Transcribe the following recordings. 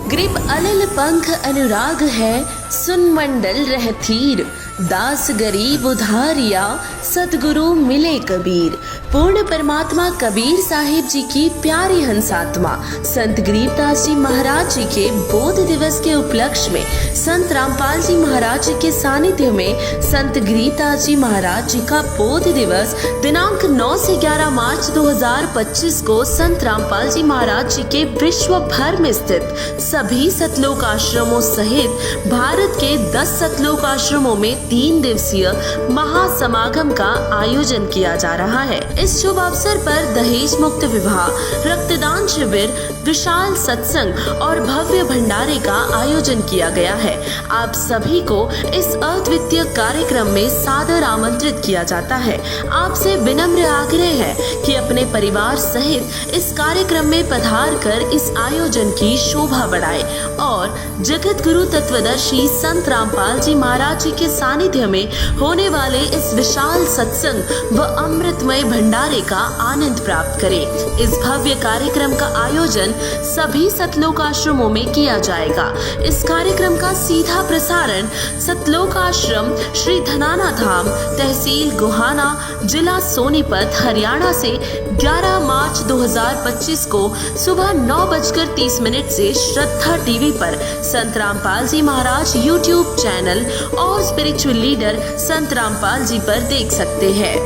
ग्रीब अनिल पंख अनुराग है, सुन मंडल रहतीर, दास गरीब उधारिया, सतगुरु मिले कबीर। पूर्ण परमात्मा कबीर साहिब जी की प्यारी हंसात्मा संत गरीबदास जी महाराज जी के बोध दिवस के उपलक्ष्य में संत रामपाल जी महाराज जी के सानिध्य में संत गरीबदास जी महाराज जी का बोध दिवस दिनांक 9 से 11 मार्च 2025 को संत रामपाल जी महाराज जी के विश्व भर में स्थित सभी सतलोक आश्रमों सहित भारत के 10 सतलोक आश्रमों में 3 दिवसीय महासमागम का आयोजन किया जा रहा है। इस शुभ अवसर पर दहेज मुक्त विवाह, रक्तदान शिविर, विशाल सत्संग और भव्य भंडारे का आयोजन किया गया है। आप सभी को इस अद्वितीय कार्यक्रम में सादर आमंत्रित किया जाता है। आपसे विनम्र आग्रह है कि अपने परिवार सहित इस कार्यक्रम में पधार कर इस आयोजन की शोभा बढ़ाए और जगत गुरु तत्वदर्शी संत रामपाल जी महाराज जी के सानिध्य में होने वाले इस विशाल सत्संग व अमृतमय भंडारे का आनंद प्राप्त करें। इस भव्य कार्यक्रम का आयोजन सभी सतलोक आश्रमों में किया जाएगा। इस कार्यक्रम का सीधा प्रसारण सतलोक आश्रम श्री धनाना धाम, तहसील गोहाना, जिला सोनीपत, हरियाणा से 11 मार्च 2025 को सुबह 9:30 से श्रद्धा टीवी पर संत रामपाल जी महाराज यूट्यूब चैनल और स्पिरिचुअल लीडर संत रामपाल जी पर देख सकते हैं।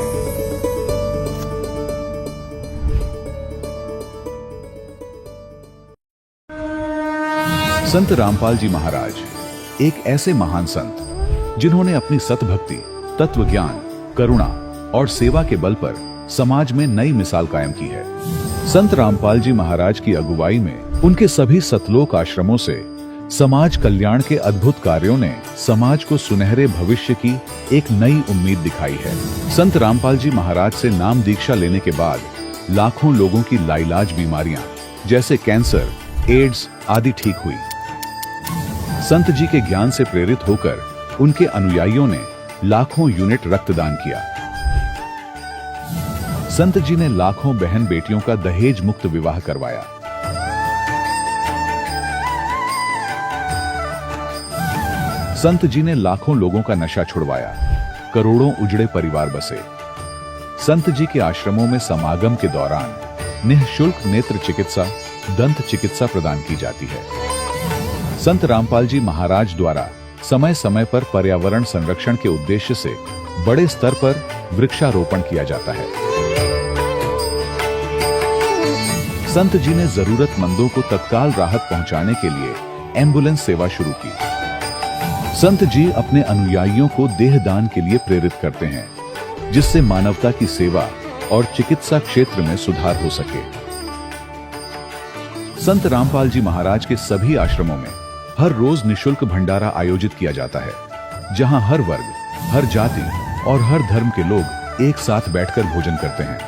संत रामपाल जी महाराज एक ऐसे महान संत जिन्होंने अपनी सतभक्ति, तत्व ज्ञान, करुणा और सेवा के बल पर समाज में नई मिसाल कायम की है। संत रामपाल जी महाराज की अगुवाई में उनके सभी सतलोक आश्रमों से समाज कल्याण के अद्भुत कार्यों ने समाज को सुनहरे भविष्य की एक नई उम्मीद दिखाई है। संत रामपाल जी महाराज से नाम दीक्षा लेने के बाद लाखों लोगों की लाइलाज बीमारियां जैसे कैंसर, एड्स आदि ठीक हुई। संत जी के ज्ञान से प्रेरित होकर उनके अनुयायियों ने लाखों यूनिट रक्तदान किया। संत जी ने लाखों बहन बेटियों का दहेज मुक्त विवाह करवाया। संत जी ने लाखों लोगों का नशा छुड़वाया, करोड़ों उजड़े परिवार बसे। संत जी के आश्रमों में समागम के दौरान निःशुल्क नेत्र चिकित्सा, दंत चिकित्सा प्रदान की जाती है। संत रामपाल जी महाराज द्वारा समय समय पर पर्यावरण संरक्षण के उद्देश्य से बड़े स्तर पर वृक्षारोपण किया जाता है। संत जी ने जरूरतमंदों को तत्काल राहत पहुंचाने के लिए एम्बुलेंस सेवा शुरू की। संत जी अपने अनुयायियों को देहदान के लिए प्रेरित करते हैं, जिससे मानवता की सेवा और चिकित्सा क्षेत्र में सुधार हो सके। संत रामपाल जी महाराज के सभी आश्रमों में हर रोज निःशुल्क भंडारा आयोजित किया जाता है, जहां हर वर्ग, हर जाति और हर धर्म के लोग एक साथ बैठकर भोजन करते हैं।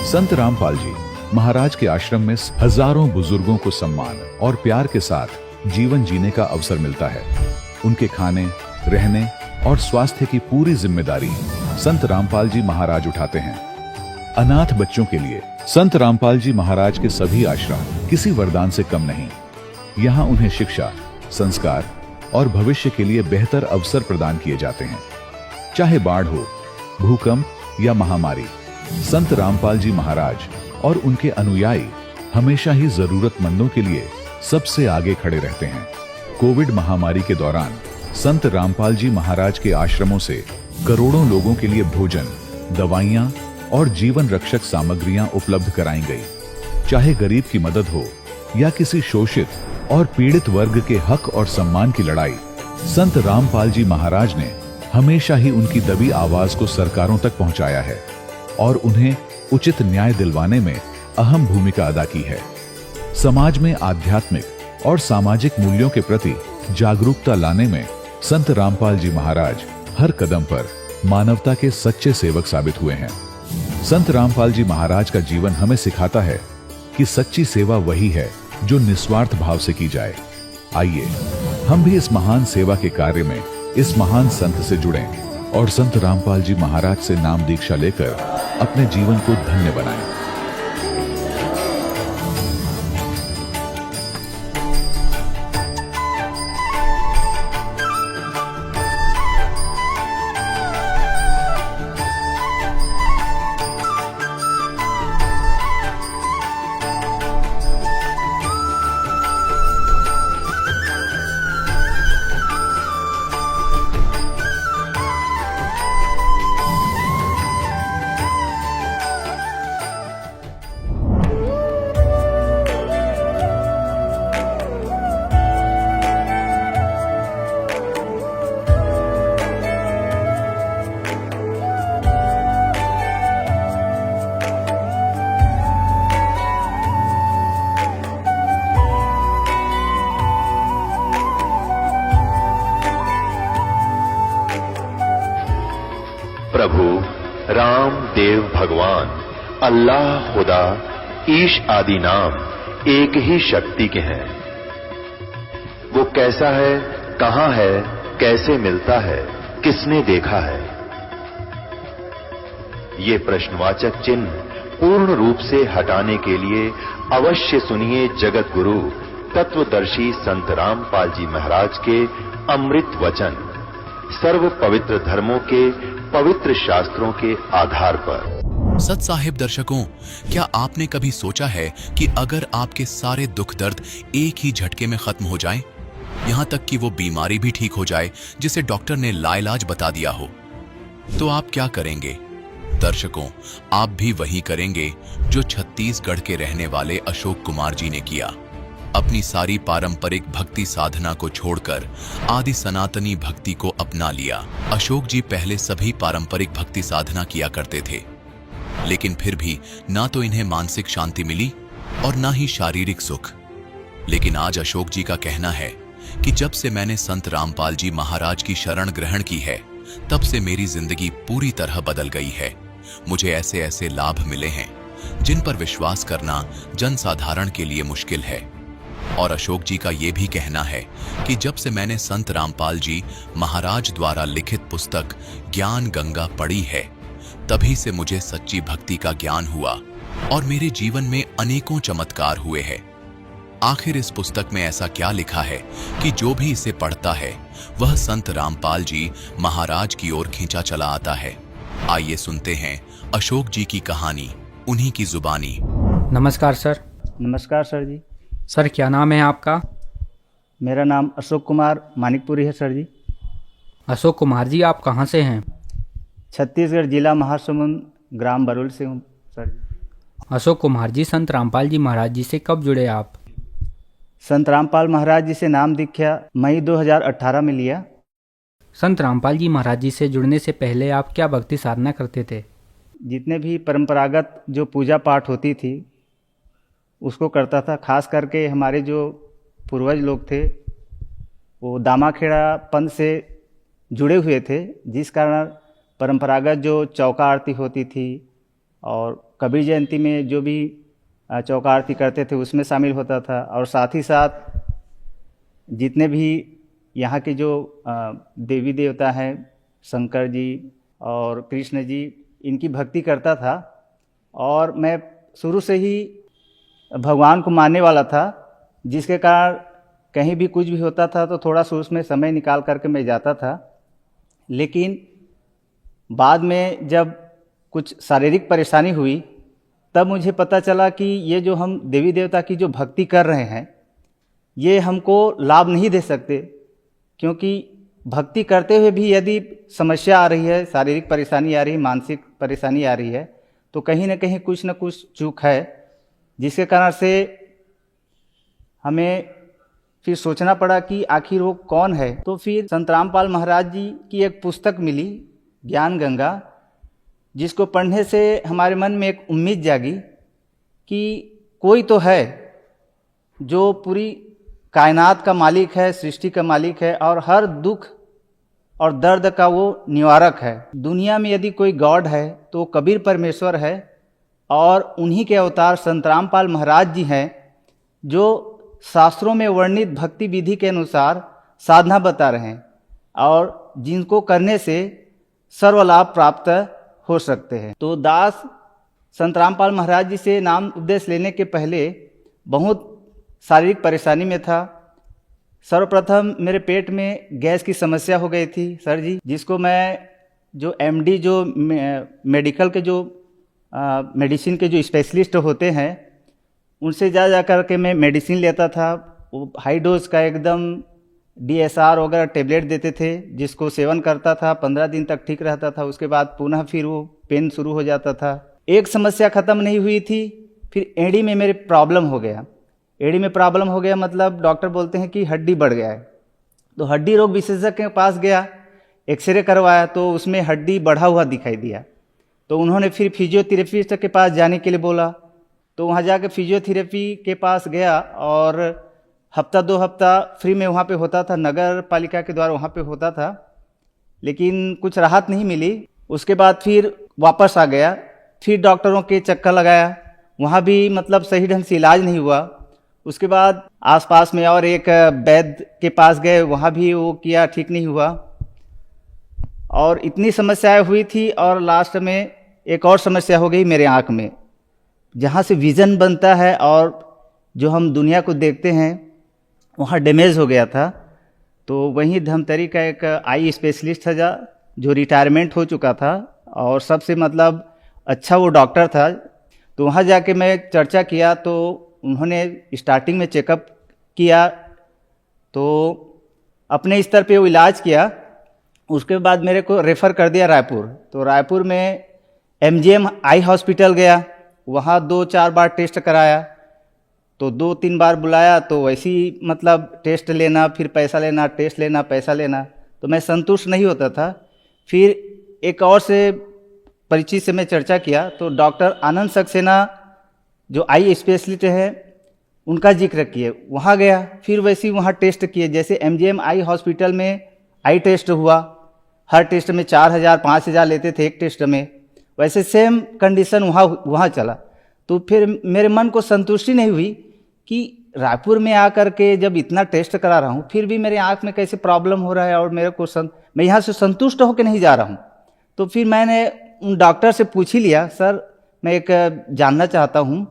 संत रामपाल जी महाराज के आश्रम में हजारों बुजुर्गों को सम्मान और प्यार के साथ जीवन जीने का अवसर मिलता है। उनके खाने, रहने और स्वास्थ्य की पूरी जिम्मेदारी संत रामपाल जी महाराज उठाते हैं। अनाथ बच्चों के लिए संत रामपाल जी महाराज के सभी आश्रम किसी वरदान से कम नहीं। यहाँ उन्हें शिक्षा, संस्कार और भविष्य के लिए बेहतर अवसर प्रदान किए जाते हैं। चाहे बाढ़ हो, भूकंप या महामारी, संत रामपाल जी महाराज और उनके अनुयायी हमेशा ही जरूरतमंदों के लिए सबसे आगे खड़े रहते हैं। कोविड महामारी के दौरान संत रामपाल जी महाराज के आश्रमों से करोड़ों लोगों के लिए भोजन, दवाइयां और जीवन रक्षक सामग्रियां उपलब्ध कराई गई। चाहे गरीब की मदद हो या किसी शोषित और पीड़ित वर्ग के हक और सम्मान की लड़ाई, संत रामपाल जी महाराज ने हमेशा ही उनकी दबी आवाज को सरकारों तक पहुंचाया है और उन्हें उचित न्याय दिलवाने में अहम भूमिका अदा की है। समाज में आध्यात्मिक और सामाजिक मूल्यों के प्रति जागरूकता लाने में संत रामपाल जी महाराज हर कदम पर मानवता के सच्चे सेवक साबित हुए हैं। संत रामपाल जी महाराज का जीवन हमें सिखाता है कि सच्ची सेवा वही है जो निस्वार्थ भाव से की जाए। आइए हम भी इस महान सेवा के कार्य में इस महान संत से जुड़ें और संत रामपाल जी महाराज से नाम दीक्षा लेकर अपने जीवन को धन्य बनाएं। प्रभु राम देव भगवान अल्लाह खुदा ईश आदि नाम एक ही शक्ति के हैं। वो कैसा है, कहां है, कैसे मिलता है, किसने देखा है? ये प्रश्नवाचक चिन्ह पूर्ण रूप से हटाने के लिए अवश्य सुनिए जगत गुरु तत्वदर्शी संत रामपाल जी महाराज के अमृत वचन, सर्व पवित्र धर्मों के पवित्र शास्त्रों के आधार पर। सत साहिब दर्शकों, क्या आपने कभी सोचा है कि अगर आपके सारे दुख दर्द एक ही झटके में खत्म हो जाएं, यहां तक कि वो बीमारी भी ठीक हो जाए जिसे डॉक्टर ने लाइलाज बता दिया हो, तो आप क्या करेंगे? दर्शकों, आप भी वही करेंगे जो छत्तीसगढ़ के रहने वाले अशोक कुमार जी ने किया। अपनी सारी पारंपरिक भक्ति साधना को छोड़कर आदि सनातनी भक्ति को अपना लिया। अशोक जी पहले सभी पारंपरिक भक्ति साधना किया करते थे, लेकिन फिर भी ना तो इन्हें मानसिक शांति मिली और ना ही शारीरिक सुख। लेकिन आज अशोक जी का कहना है कि जब से मैंने संत रामपाल जी महाराज की शरण ग्रहण की है, तब से मेरी जिंदगी पूरी तरह बदल गई है। मुझे ऐसे ऐसे लाभ मिले हैं जिन पर विश्वास करना जनसाधारण के लिए मुश्किल है। और अशोक जी का यह भी कहना है कि जब से मैंने संत रामपाल जी महाराज द्वारा लिखित पुस्तक ज्ञान गंगा पढ़ी है, तभी से मुझे सच्ची भक्ति का ज्ञान हुआ और मेरे जीवन में अनेकों चमत्कार हुए हैं। आखिर इस पुस्तक में ऐसा क्या लिखा है कि जो भी इसे पढ़ता है वह संत रामपाल जी महाराज की ओर खींचा चला आता है? आइए सुनते हैं अशोक जी की कहानी उन्हीं की जुबानी। नमस्कार सर। नमस्कार सर जी। सर क्या नाम है आपका? मेरा नाम अशोक कुमार मानिकपुरी है सर जी। अशोक कुमार जी, आप कहाँ से हैं? छत्तीसगढ़ जिला महासमुंद, ग्राम बरुल से हूँ सर जी। अशोक कुमार जी, संत रामपाल जी महाराज जी से कब जुड़े आप? संत रामपाल महाराज जी से नाम दीक्षा मई 2018 में लिया। संत रामपाल जी महाराज जी से जुड़ने से पहले आप क्या भक्ति साधना करते थे? जितने भी परंपरागत जो पूजा पाठ होती थी उसको करता था। खास करके हमारे जो पूर्वज लोग थे वो दामाखेड़ा पंथ से जुड़े हुए थे, जिस कारण परंपरागत जो चौका आरती होती थी और कबीर जयंती में जो भी चौका आरती करते थे उसमें शामिल होता था। और साथ ही साथ जितने भी यहाँ के जो देवी देवता हैं, शंकर जी और कृष्ण जी, इनकी भक्ति करता था। और मैं शुरू से ही भगवान को मानने वाला था, जिसके कारण कहीं भी कुछ भी होता था तो थोड़ा सा उसमें समय निकाल करके मैं जाता था। लेकिन बाद में जब कुछ शारीरिक परेशानी हुई तब मुझे पता चला कि ये जो हम देवी देवता की जो भक्ति कर रहे हैं ये हमको लाभ नहीं दे सकते, क्योंकि भक्ति करते हुए भी यदि समस्या आ रही है, शारीरिक परेशानी आ रही है, मानसिक परेशानी आ रही है, तो कहीं ना कहीं कुछ न कुछ चूक है, जिसके कारण से हमें फिर सोचना पड़ा कि आखिर वो कौन है। तो फिर संत रामपाल महाराज जी की एक पुस्तक मिली, ज्ञान गंगा, जिसको पढ़ने से हमारे मन में एक उम्मीद जागी कि कोई तो है जो पूरी कायनात का मालिक है, सृष्टि का मालिक है और हर दुख और दर्द का वो निवारक है। दुनिया में यदि कोई गॉड है तो कबीर परमेश्वर है और उन्हीं के अवतार संत रामपाल महाराज जी हैं, जो शास्त्रों में वर्णित भक्ति विधि के अनुसार साधना बता रहे हैं और जिनको करने से सर्वलाभ प्राप्त हो सकते हैं। तो दास संत रामपाल महाराज जी से नाम उपदेश लेने के पहले बहुत शारीरिक परेशानी में था। सर्वप्रथम मेरे पेट में गैस की समस्या हो गई थी सर जी, जिसको मैं जो एमडी जो मेडिकल के जो मेडिसिन के जो स्पेशलिस्ट होते हैं उनसे जा कर के मैं मेडिसिन लेता था। वो हाई डोज का एकदम DSR वगैरह टेबलेट देते थे, जिसको सेवन करता था 15 दिन तक ठीक रहता था। उसके बाद पुनः फिर वो पेन शुरू हो जाता था। एक समस्या ख़त्म नहीं हुई थी, फिर एड़ी में मेरे प्रॉब्लम हो गया। एड़ी में प्रॉब्लम हो गया मतलब डॉक्टर बोलते हैं कि हड्डी बढ़ गया है। तो हड्डी रोग विशेषज्ञ के पास गया, एक्सरे करवाया तो उसमें हड्डी बढ़ा हुआ दिखाई दिया। तो उन्होंने फिर फिजियोथेरेपिस्ट के पास जाने के लिए बोला। तो वहाँ जाकर फिजियोथेरेपी के पास गया और हफ्ता 2 हफ्ता फ्री में वहाँ पे होता था, नगर पालिका के द्वारा वहाँ पे होता था, लेकिन कुछ राहत नहीं मिली। उसके बाद फिर वापस आ गया, फिर डॉक्टरों के चक्कर लगाया, वहाँ भी मतलब सही ढंग से इलाज नहीं हुआ। उसके बाद आसपास में और एक वैद्य के पास गए, वहाँ भी वो किया, ठीक नहीं हुआ। और इतनी समस्याएं हुई थी और लास्ट में एक और समस्या हो गई मेरे आँख में, जहाँ से विज़न बनता है और जो हम दुनिया को देखते हैं वहाँ डैमेज हो गया था। तो वहीं धमतरी का एक आई स्पेशलिस्ट था जो रिटायरमेंट हो चुका था और सबसे मतलब अच्छा वो डॉक्टर था। तो वहाँ जाके मैं चर्चा किया तो उन्होंने स्टार्टिंग में चेकअप किया, तो अपने स्तर पे वो इलाज किया। उसके बाद मेरे को रेफ़र कर दिया रायपुर। तो रायपुर में MGM आई हॉस्पिटल गया, वहाँ 2-4 बार टेस्ट कराया। तो 2-3 बार बुलाया तो वैसे ही मतलब टेस्ट लेना, फिर पैसा लेना, टेस्ट लेना, पैसा लेना, तो मैं संतुष्ट नहीं होता था। फिर एक और से परिचित से मैं चर्चा किया तो डॉक्टर आनंद सक्सेना जो आई स्पेशलिस्ट है उनका जिक्र किए, वहाँ गया, फिर वैसे ही वहाँ टेस्ट किए। जैसे MGM आई हॉस्पिटल में आई टेस्ट हुआ, हर टेस्ट में 4,000-5,000 लेते थे एक टेस्ट में, वैसे सेम कंडीशन वहाँ चला। तो फिर मेरे मन को संतुष्टि नहीं हुई कि रायपुर में आकर के जब इतना टेस्ट करा रहा हूँ फिर भी मेरे आँख में कैसे प्रॉब्लम हो रहा है और मेरे को मैं यहाँ से संतुष्ट होकर नहीं जा रहा हूँ। तो फिर मैंने उन डॉक्टर से पूछ ही लिया, सर मैं एक जानना चाहता हूँ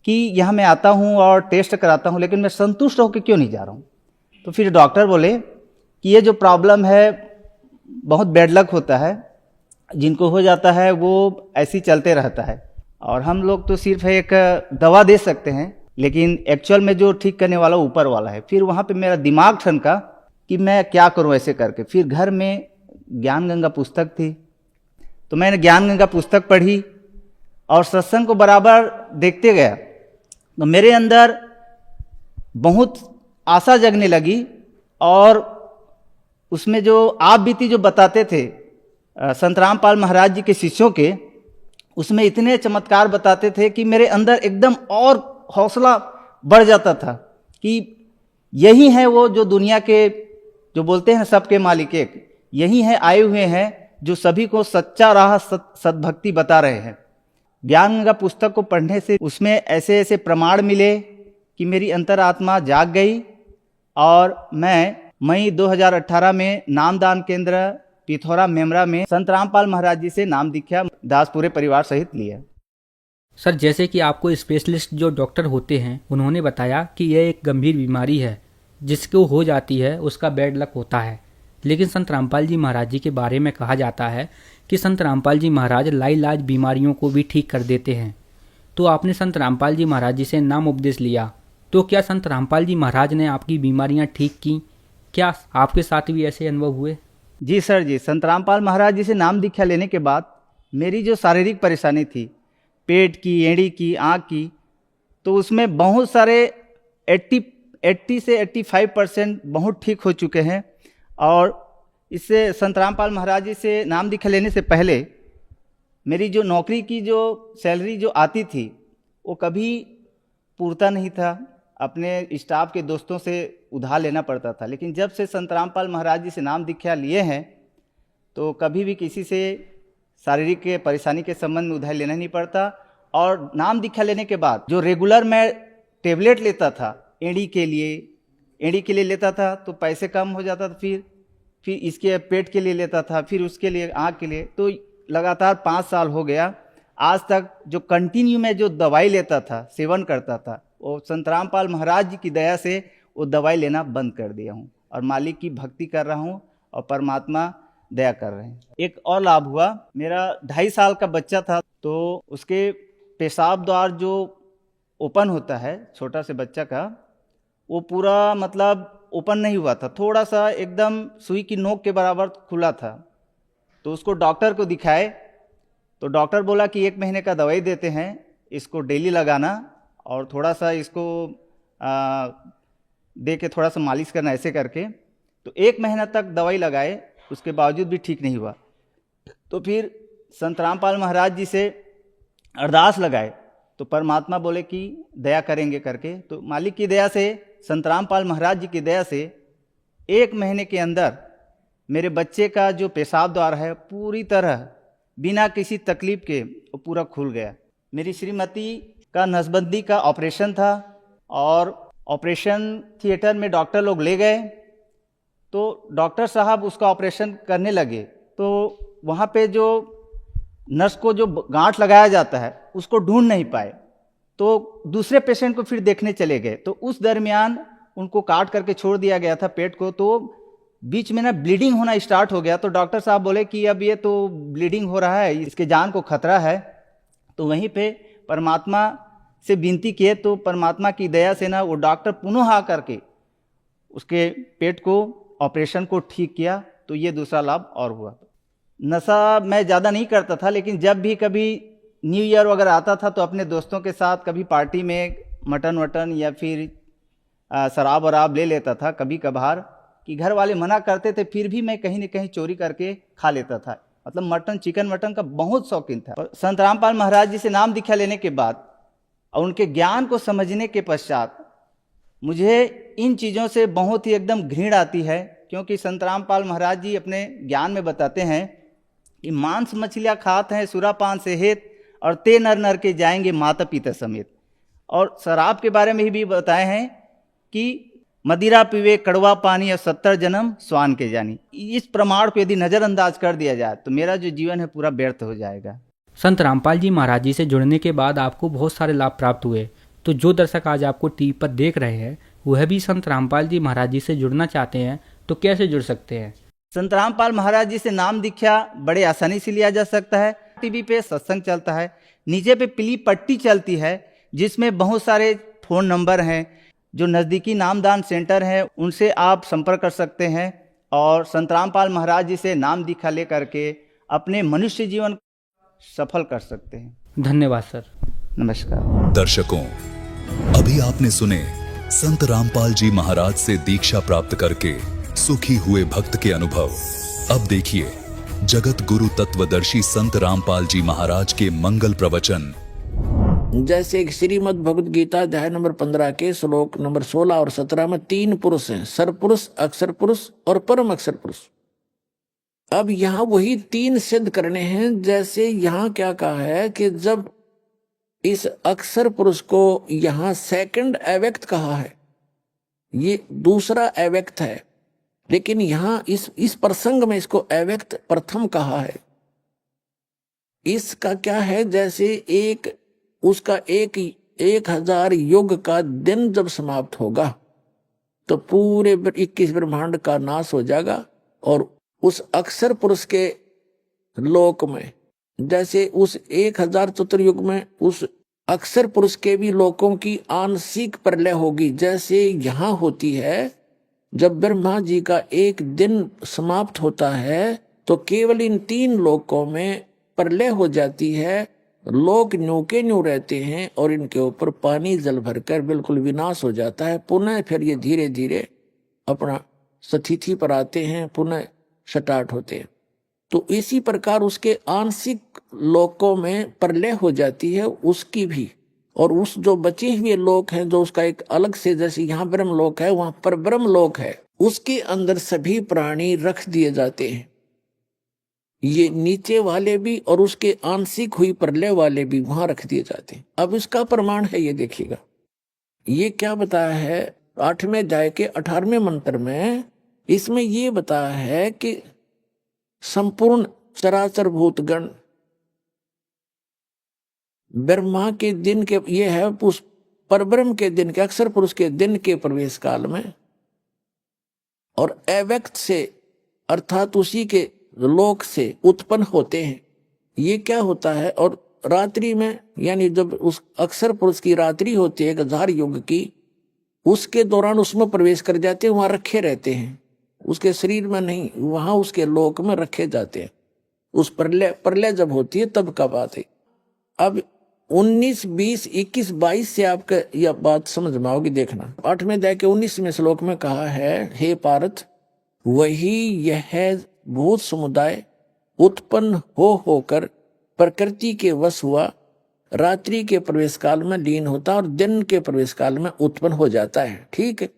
कि यहाँ मैं आता हूँ और टेस्ट कराता हूँ लेकिन मैं संतुष्ट होकर क्यों नहीं जा रहा हूँ। तो फिर डॉक्टर बोले कि ये जो प्रॉब्लम है बहुत बैड लक होता है, जिनको हो जाता है वो ऐसे ही चलते रहता है और हम लोग तो सिर्फ एक दवा दे सकते हैं, लेकिन एक्चुअल में जो ठीक करने वाला ऊपर वाला है। फिर वहाँ पे मेरा दिमाग ठनका कि मैं क्या करूँ ऐसे करके। फिर घर में ज्ञान गंगा पुस्तक थी, तो मैंने ज्ञान गंगा पुस्तक पढ़ी और सत्संग को बराबर देखते गया। तो मेरे अंदर बहुत आशा जगने लगी और उसमें जो आप बीती जो बताते थे संत रामपाल महाराज जी के शिष्यों के, उसमें इतने चमत्कार बताते थे कि मेरे अंदर एकदम और हौसला बढ़ जाता था कि यही है वो जो दुनिया के जो बोलते हैं सबके मालिक एक, यही है आए हुए हैं जो सभी को सच्चा राह सद्भक्ति बता रहे हैं। ज्ञान गंगा पुस्तक को पढ़ने से उसमें ऐसे ऐसे प्रमाण मिले कि मेरी अंतरात्मा जाग गई और मैं मई 2018 में नामदान केंद्र पिथौरा मेमरा में संत रामपाल महाराज जी से नाम दीक्षा दास पूरे परिवार सहित लिया। सर, जैसे कि आपको स्पेशलिस्ट जो डॉक्टर होते हैं उन्होंने बताया कि यह एक गंभीर बीमारी है, जिसको हो जाती है उसका बैड लक होता है, लेकिन संत रामपाल जी महाराज जी के बारे में कहा जाता है कि संत रामपाल जी महाराज लाइलाज बीमारियों को भी ठीक कर देते हैं। तो आपने संत रामपाल जी महाराज जी से नाम उपदेश लिया, तो क्या संत रामपाल जी महाराज ने आपकी बीमारियां ठीक की? क्या आपके साथ भी ऐसे अनुभव हुए? जी सर जी, संत रामपाल महाराज जी से नाम दीक्षा लेने के बाद मेरी जो शारीरिक परेशानी थी, पेट की, एड़ी की, आँख की, तो उसमें बहुत सारे 80 से 85% बहुत ठीक हो चुके हैं। और इससे संत रामपाल महाराज जी से नाम दीक्षा लेने से पहले मेरी जो नौकरी की जो सैलरी जो आती थी वो कभी पूरता नहीं था, अपने स्टाफ के दोस्तों से उधार लेना पड़ता था। लेकिन जब से संत रामपाल महाराज जी से नाम दीक्षा लिए हैं तो कभी भी किसी से शारीरिक के परेशानी के संबंध में उधार लेना नहीं पड़ता। और नाम दीक्षा लेने के बाद जो रेगुलर मैं टेबलेट लेता था एड़ी के लिए लेता था तो पैसे कम हो जाता था, फिर इसके पेट के लिए लेता था, फिर उसके लिए आँख के लिए। तो लगातार 5 साल हो गया, आज तक जो कंटिन्यू में जो दवाई लेता था, सेवन करता था, वो संत रामपाल महाराज जी की दया से वो दवाई लेना बंद कर दिया हूँ और मालिक की भक्ति कर रहा हूँ और परमात्मा दया कर रहे हैं। एक और लाभ हुआ, मेरा 2.5 साल का बच्चा था तो उसके पेशाब द्वार जो ओपन होता है छोटा से बच्चा का, वो पूरा मतलब ओपन नहीं हुआ था, थोड़ा सा एकदम सुई की नोक के बराबर खुला था। तो उसको डॉक्टर को दिखाए तो डॉक्टर बोला कि 1 महीने का दवाई देते हैं, इसको डेली लगाना और थोड़ा सा इसको दे के थोड़ा सा मालिश करना, ऐसे करके। तो 1 महीना तक दवाई लगाए, उसके बावजूद भी ठीक नहीं हुआ। तो फिर संत रामपाल महाराज जी से अरदास लगाए तो परमात्मा बोले कि दया करेंगे करके। तो मालिक की दया से, संत रामपाल महाराज जी की दया से 1 महीने के अंदर मेरे बच्चे का जो पेशाब द्वार है पूरी तरह बिना किसी तकलीफ के वो पूरा खुल गया। मेरी श्रीमती का नसबंदी का ऑपरेशन था और ऑपरेशन थिएटर में डॉक्टर लोग ले गए तो डॉक्टर साहब उसका ऑपरेशन करने लगे तो वहाँ पे जो नर्स को जो गांठ लगाया जाता है उसको ढूंढ नहीं पाए, तो दूसरे पेशेंट को फिर देखने चले गए। तो उस दरमियान उनको काट करके छोड़ दिया गया था पेट को, तो बीच में ना ब्लीडिंग होना स्टार्ट हो गया। तो डॉक्टर साहब बोले कि अब ये तो ब्लीडिंग हो रहा है, इसके जान को खतरा है। तो वहीं पे परमात्मा से विनती किए तो परमात्मा की दया से ना वो डॉक्टर पुनः आ करके उसके पेट को, ऑपरेशन को ठीक किया। तो ये दूसरा लाभ और हुआ। नशा मैं ज़्यादा नहीं करता था, लेकिन जब भी कभी न्यू ईयर वगैरह आता था तो अपने दोस्तों के साथ कभी पार्टी में मटन वटन या फिर शराब वराब ले लेता था कभी कभार, कि घर वाले मना करते थे फिर भी मैं कहीं न कहीं चोरी करके खा लेता था। मतलब मटन, चिकन मटन का बहुत शौकीन था। और संत रामपाल महाराज जी से नाम दीक्षा लेने के बाद और उनके ज्ञान को समझने के पश्चात मुझे इन चीज़ों से बहुत ही एकदम घृणा आती है, क्योंकि संत रामपाल महाराज जी अपने ज्ञान में बताते हैं कि मांस मछलियाँ खाते हैं सुरापान से हेत और ते नर नर के जाएंगे माता पिता समेत। और शराब के बारे में भी बताए हैं कि मदिरा पीवे कड़वा पानी और 70 जन्म स्वान के जानी। इस प्रमाण को यदि नज़रअंदाज कर दिया जाए तो मेरा जो जीवन है पूरा व्यर्थ हो जाएगा। संत रामपाल जी महाराज जी से जुड़ने के बाद आपको बहुत सारे लाभ प्राप्त हुए। तो जो दर्शक आज आपको टीवी पर देख रहे हैं वह भी संत रामपाल जी महाराज जी से जुड़ना चाहते हैं तो कैसे जुड़ सकते हैं? संत रामपाल महाराज जी से नाम दीक्षा बड़े आसानी से लिया जा सकता है। टीवी पे सत्संग चलता है, नीचे पे पीली पट्टी चलती है जिसमें बहुत सारे फ़ोन नंबर हैं। जो नज़दीकी नामदान सेंटर हैं उनसे आप संपर्क कर सकते हैं और संत रामपाल महाराज जी से नाम दीक्षा ले करके अपने मनुष्य जीवन सफल कर सकते हैं। धन्यवाद सर। नमस्कार दर्शकों, अभी आपने सुने संत रामपाल जी महाराज से दीक्षा प्राप्त करके सुखी हुए भक्त के अनुभव। अब देखिए जगत गुरु तत्वदर्शी संत रामपाल जी महाराज के मंगल प्रवचन। जैसे एक श्रीमद् भगवद गीता अध्याय नंबर 15 के श्लोक नंबर 16 और 17 में 3 पुरुष हैं, सरपुरुष, अक्षर पुरुष और परम अक्षर पुरुष। अब यहाँ वही 3 सिद्ध करने हैं। जैसे यहाँ क्या कहा है कि जब इस अक्षर पुरुष को यहाँ सेकंड अव्यक्त कहा है, ये दूसरा अव्यक्त है, लेकिन यहाँ इस प्रसंग में इसको अव्यक्त प्रथम कहा है। इसका क्या है, जैसे उसका 1000 युग का दिन जब समाप्त होगा तो पूरे 21 ब्रह्मांड का नाश हो जाएगा और उस अक्षर पुरुष के लोक में, जैसे उस 1000 चतुर्युग में उस अक्षर पुरुष के भी लोकों की आंशिक प्रलय होगी। जैसे यहाँ होती है, जब ब्रह्मा जी का एक दिन समाप्त होता है तो केवल इन 3 लोकों में प्रलय हो जाती है। लोग न्यू के न्यू रहते हैं और इनके ऊपर पानी जल भरकर बिल्कुल विनाश हो जाता है। पुनः फिर ये धीरे धीरे अपना स्थिति पर आते हैं, पुनः स्टार्ट होते हैं। तो इसी प्रकार उसके आंशिक लोकों में प्रलय हो जाती है उसकी भी, और उस जो बचे हुए लोक हैं जो उसका एक अलग से, जैसे यहाँ ब्रह्म लोक है वहां पर ब्रह्म लोक है, उसके अंदर सभी प्राणी रख दिए जाते हैं। ये नीचे वाले भी और उसके आंशिक हुई प्रलय वाले भी वहां रख दिए जाते हैं। अब इसका प्रमाण है, ये देखिएगा, ये क्या बताया है 8वें अध्याय के 18वें मंत्र में? इसमें ये बताया है कि संपूर्ण चराचर भूतगण ब्रह्मा के दिन के, ये है उस परब्रह्म के दिन के, अक्षर पुरुष के दिन के प्रवेश काल में, और अव्यक्त से अर्थात उसी के लोक से उत्पन्न होते हैं। ये क्या होता है? और रात्रि में, यानी जब उस अक्षर पुरुष की रात्रि होती है 1000 युग की, उसके दौरान उसमें प्रवेश कर जाते हैं, वहां रखे रहते हैं, उसके शरीर में नहीं, वहां उसके लोक में रखे जाते हैं। उस प्रलय जब होती है तब का बात है। अब 19, 20, 21, 22 से आपका यह बात समझ में आओगी। देखना 8वें अध्याय के 19वें श्लोक में कहा है, हे पार्थ, वही यह भूत समुदाय उत्पन्न होकर प्रकृति के वश हुआ, रात्रि के प्रवेश काल में लीन होता और दिन के प्रवेश काल में उत्पन्न हो जाता है। ठीक है।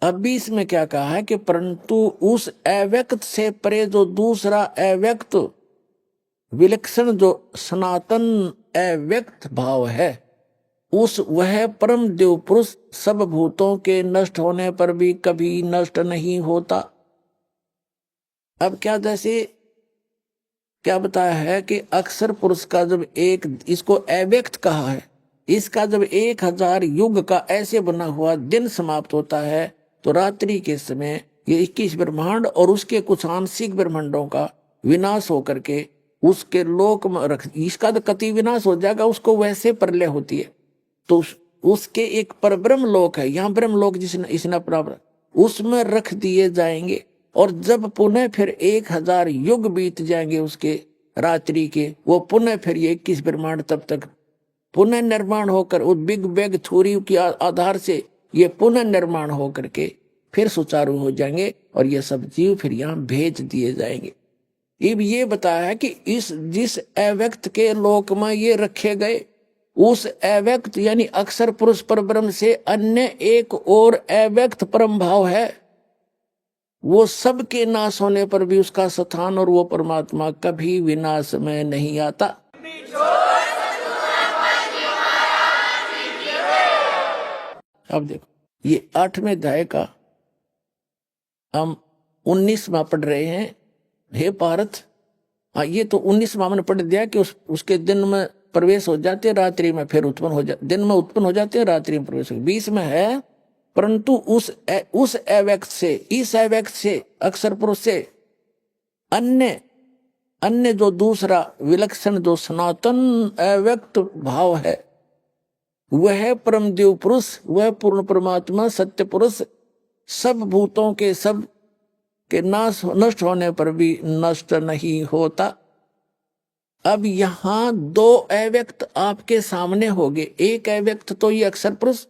अभी इसमें क्या कहा है कि परंतु उस अव्यक्त से परे जो दूसरा अव्यक्त विलक्षण जो सनातन अव्यक्त भाव है, उस वह परम देव पुरुष सब भूतों के नष्ट होने पर भी कभी नष्ट नहीं होता। अब क्या, जैसे क्या बताया है कि अक्षर पुरुष का जब एक, इसको अव्यक्त कहा है, इसका जब 1000 युग का ऐसे बना हुआ दिन समाप्त होता है तो रात्रि के समय ये 21 ब्रह्मांड और उसके कुछ आंशिक ब्रह्मांडों का विनाश होकर के उसके लोक में रख, इसका तो कति विनाश हो जाएगा, उसको वैसे प्रलय होती है। तो उसके एक परब्रह्म लोक है, यहाँ ब्रह्म लोक जिसने इसने प्राप्त, उसमें रख दिए जाएंगे। और जब पुनः फिर 1000 युग बीत जाएंगे उसके रात्रि के, वो पुनः फिर ये 21 ब्रह्मांड तब तक पुनः निर्माण होकर उस बिग बैग थ्योरी के आधार से ये पुनः निर्माण होकर के फिर सुचारू हो जाएंगे और ये सब जीव फिर यहाँ भेज दिए जाएंगे। अब ये बताया है कि इस जिस अव्यक्त के लोक में ये रखे गए, उस अव्यक्त यानी अक्षर पुरुष परब्रह्म से अन्य एक और अव्यक्त परम भाव है, वो सबके नाश होने पर भी उसका स्थान और वो परमात्मा कभी विनाश में नहीं आता। अब देखो ये 8वें अध्याय का हम 19वां पढ़ रहे हैं। हे पार्थ, ये तो 19वां मैंने पढ़ दिया कि उसके दिन में प्रवेश हो जाते, रात्रि में फिर उत्पन्न हो जाते, दिन में उत्पन्न हो जाते हैं, रात्रि में प्रवेश हो। 20 में है, परंतु उस अव्यक्त से, इस अव्यक्त से, अक्षर पुरुष से अन्य जो दूसरा विलक्षण जो सनातन अव्यक्त भाव है, वह परम देव पुरुष, वह पूर्ण परमात्मा सत्य पुरुष सब भूतों के सब के नष्ट होने पर भी नष्ट नहीं होता। अब यहां 2 अव्यक्त आपके सामने हो गए, एक अव्यक्त तो ये अक्षर पुरुष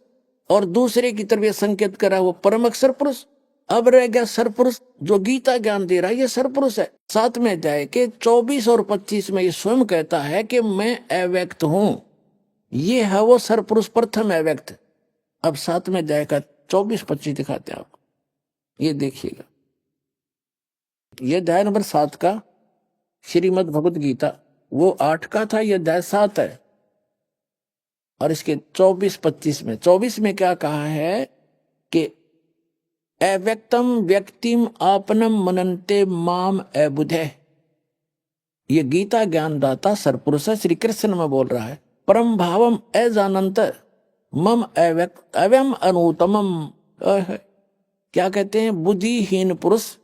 और दूसरे की तरफ ये संकेत करा वो परम अक्षर पुरुष। अब रह गया सरपुरुष जो गीता ज्ञान दे रहा है, ये सरपुरुष है। 7वें अध्याय के 24 और 25 में ये स्वयं कहता है कि मैं अव्यक्त हूं, ये है वो सरपुरुष प्रथम अव्यक्त। अब 7वें अध्याय का 24-25 दिखाते हैं आपको, ये देखिएगा। ये अध्याय नंबर 7 का श्रीमद् भगवत गीता, वो 8 का था, ये अध्याय 7 है। और इसके 24-25 में 24 में क्या कहा है कि अव्यक्तम व्यक्तिम आपनम मनन्ते माम अबुधे। ये गीता ज्ञानदाता सरपुरुष श्री कृष्ण में बोल रहा है। परम भावम अजानंत मम अव्यम अनुतमम, क्या कहते हैं, बुद्धिहीन पुरुष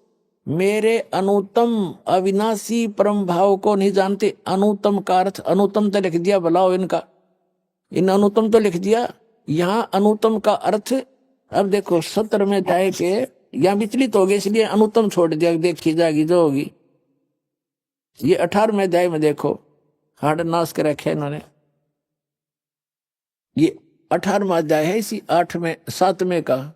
मेरे अनुतम अविनाशी परम भाव को नहीं जानते। अनुतम का अर्थ, अनुतम तो लिख दिया, बुलाओ इनका, इन अनुतम तो लिख दिया, यहाँ अनुतम का अर्थ। अब देखो 17वें अध्याय के यहाँ विचलित हो गए इसलिए अनुतम छोड़ दिया, देखी जाएगी जो होगी। ये 18वें अध्याय में देखो हाड़ नाश कर रखे इन्होंने, ये 18वां अध्याय है इसी 7वें का।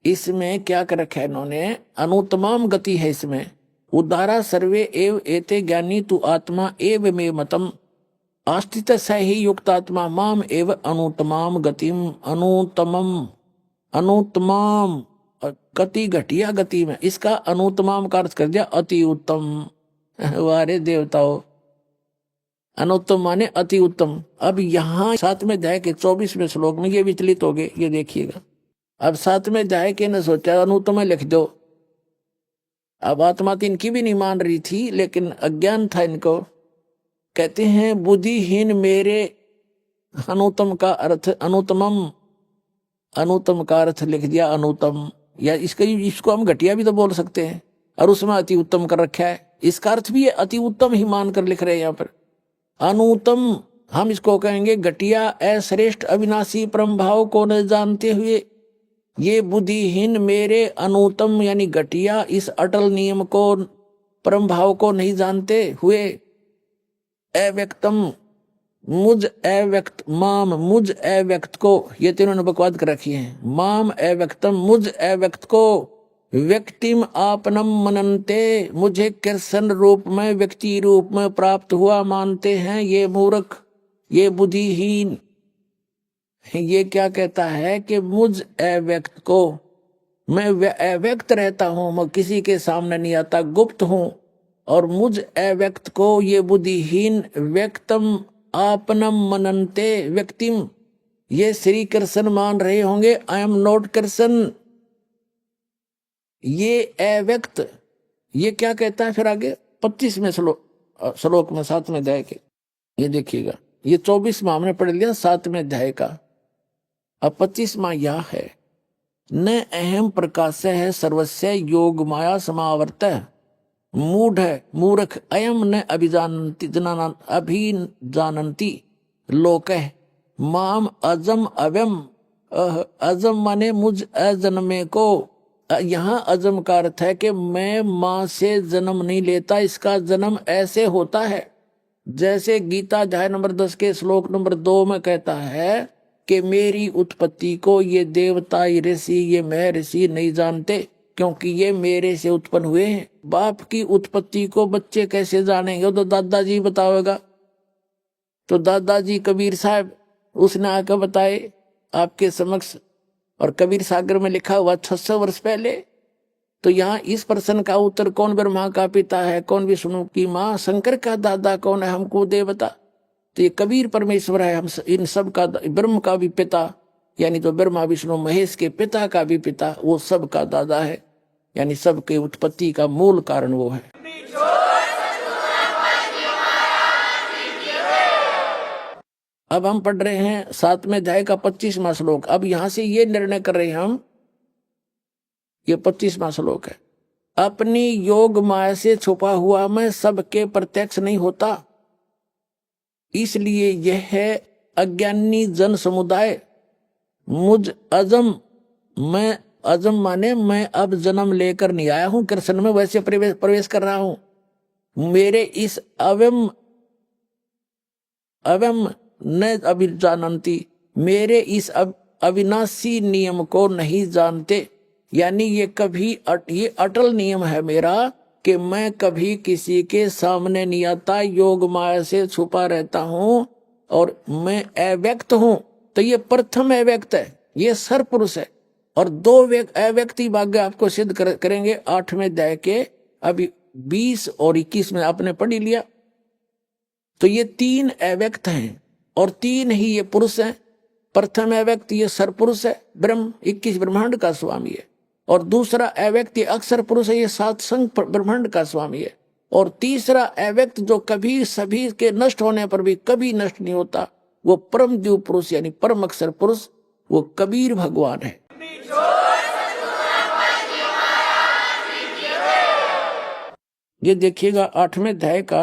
इसमें क्या कर रखा है इन्होंने, अनुतमाम गति है इसमें। उदारा सर्वे एव एते ज्ञानी तु आत्मा एव मे मतम आस्थित स ही युक्तात्मा माम एव अनुतमाम गतिम। अनुतमाम गति घटिया गति में, इसका अनुतमाम का अर्थ कर दिया अति उत्तम। वारे देवताओं, अनुत्तम माने अति उत्तम। अब यहाँ 7वें अध्याय के 24वें श्लोक में ये विचलित हो गए, ये देखिएगा। अब 7वें अध्याय के ने सोचा अनुत्तम लिख दो। अब आत्मा तो इनकी भी नहीं मान रही थी, लेकिन अज्ञान था इनको। कहते हैं बुद्धिहीन मेरे, अनुत्तम का अर्थ अनुत्तमम, अनुत्तम का अर्थ लिख दिया अनुत्तम, या इसको हम घटिया भी तो बोल सकते हैं, और उसमें अति उत्तम कर रखा है। इसका अर्थ भी अति उत्तम ही मानकर लिख रहे हैं यहाँ पर। अनुत्तम हम इसको कहेंगे घटिया, अश्रेष्ठ, अविनाशी, परम भाव को न जानते हुए ये बुद्धिहीन मेरे अनुत्तम यानी घटिया इस अटल नियम को, परम भाव को नहीं जानते हुए अव्यक्तम मुझ अव्यक्त, माम मुझ अव्यक्त को, ये तीनों ने बकवाद कर रखी है। माम अव्यक्तम मुझ अव्यक्त को व्यक्तिम आपनम मनन्ते, मुझे कृष्ण रूप में, व्यक्ति रूप में प्राप्त हुआ मानते हैं ये मूर्ख, ये बुद्धिहीन। ये क्या कहता है कि मुझ अव्यक्त को, मैं अव्यक्त रहता हूं, मैं किसी के सामने नहीं आता, गुप्त हूं, और मुझ अव्यक्त को ये बुद्धिहीन व्यक्तम आपनम मनन्ते, व्यक्तिम ये श्री कृष्ण मान रहे होंगे। आई एम नॉट कृष्ण, ये अव्यक्त। ये क्या कहता है फिर आगे 25वें श्लोक में 7वें अध्याय के, ये देखिएगा। ये 24वां हमने पढ़ लिया 7वें अध्याय का। अब 25वां यह है, न अहम प्रकाश है सर्वस्य योग माया समावर्त, मूढ़ मूर्ख अयम न अभिजानन्ति अभिजानन्ति लोक माम अजम अव्यम, अजम माने मुझ अजन्मे को। यहाँ अजम का अर्थ है कि मैं माँ से जन्म नहीं लेता, इसका जन्म ऐसे होता है जैसे गीता अध्याय नंबर 10 के श्लोक नंबर 2 में कहता है कि मेरी उत्पत्ति को ये देवता, ये ऋषि, ये महर्षि नहीं जानते, क्योंकि ये मेरे से उत्पन्न हुए हैं। बाप की उत्पत्ति को बच्चे कैसे जानेंगे, तो दादाजी बताएगा। तो दादाजी कबीर साहब उसने आकर बताए आपके समक्ष, और कबीर सागर में लिखा हुआ 600 वर्ष पहले। तो यहाँ इस प्रश्न का उत्तर कौन ब्रह्मा का पिता है, कौन विष्णु की माँ, शंकर का दादा कौन है, हमको दे बता। तो ये कबीर परमेश्वर है, हम इन सब का, ब्रह्म का भी पिता, यानी तो ब्रह्मा विष्णु महेश के पिता का भी पिता, वो सब का दादा है, यानी सबके उत्पत्ति का मूल कारण वो है। अब हम पढ़ रहे हैं 7वें अध्याय का 25वां श्लोक। अब यहां से ये निर्णय कर रहे हैं हम, ये 25वां श्लोक है, अपनी योग माया से छुपा हुआ मैं सबके प्रत्यक्ष नहीं होता, इसलिए यह है अज्ञानी जन समुदाय मुझ अजम, मैं अजम माने मैं अब जन्म लेकर नहीं आया हूं कृष्ण में, वैसे प्रवेश कर रहा हूं। मेरे इस अव्यम न अभिजानन्ति, मेरे इस अविनाशी नियम को नहीं जानते, यानी ये ये अटल नियम है मेरा कि मैं कभी किसी के सामने नहीं आता, योग माया से छुपा रहता हूं, और मैं अव्यक्त हूं। तो ये प्रथम अव्यक्त है, ये सरपुरुष है, और 2 अव्यक्ति भाग्य आपको सिद्ध करेंगे 8वें अध्याय के अभी 20 और 21 में आपने पढ़ लिया। तो ये 3 अव्यक्त हैं, और 3 ही ये पुरुष हैं। प्रथम अव्यक्त ये सरपुरुष है, ब्रह्म 21 ब्रह्मांड का स्वामी है, और दूसरा अव्यक्त ये अक्षर पुरुष है, ये 7 संघ ब्रह्मांड का स्वामी है, और तीसरा अव्यक्त जो कभी सभी के नष्ट होने पर भी कभी नष्ट नहीं होता, वो परम द्यू पुरुष यानी परम अक्षर पुरुष, वो कबीर भगवान है। ये देखिएगा 8वें अध्याय का।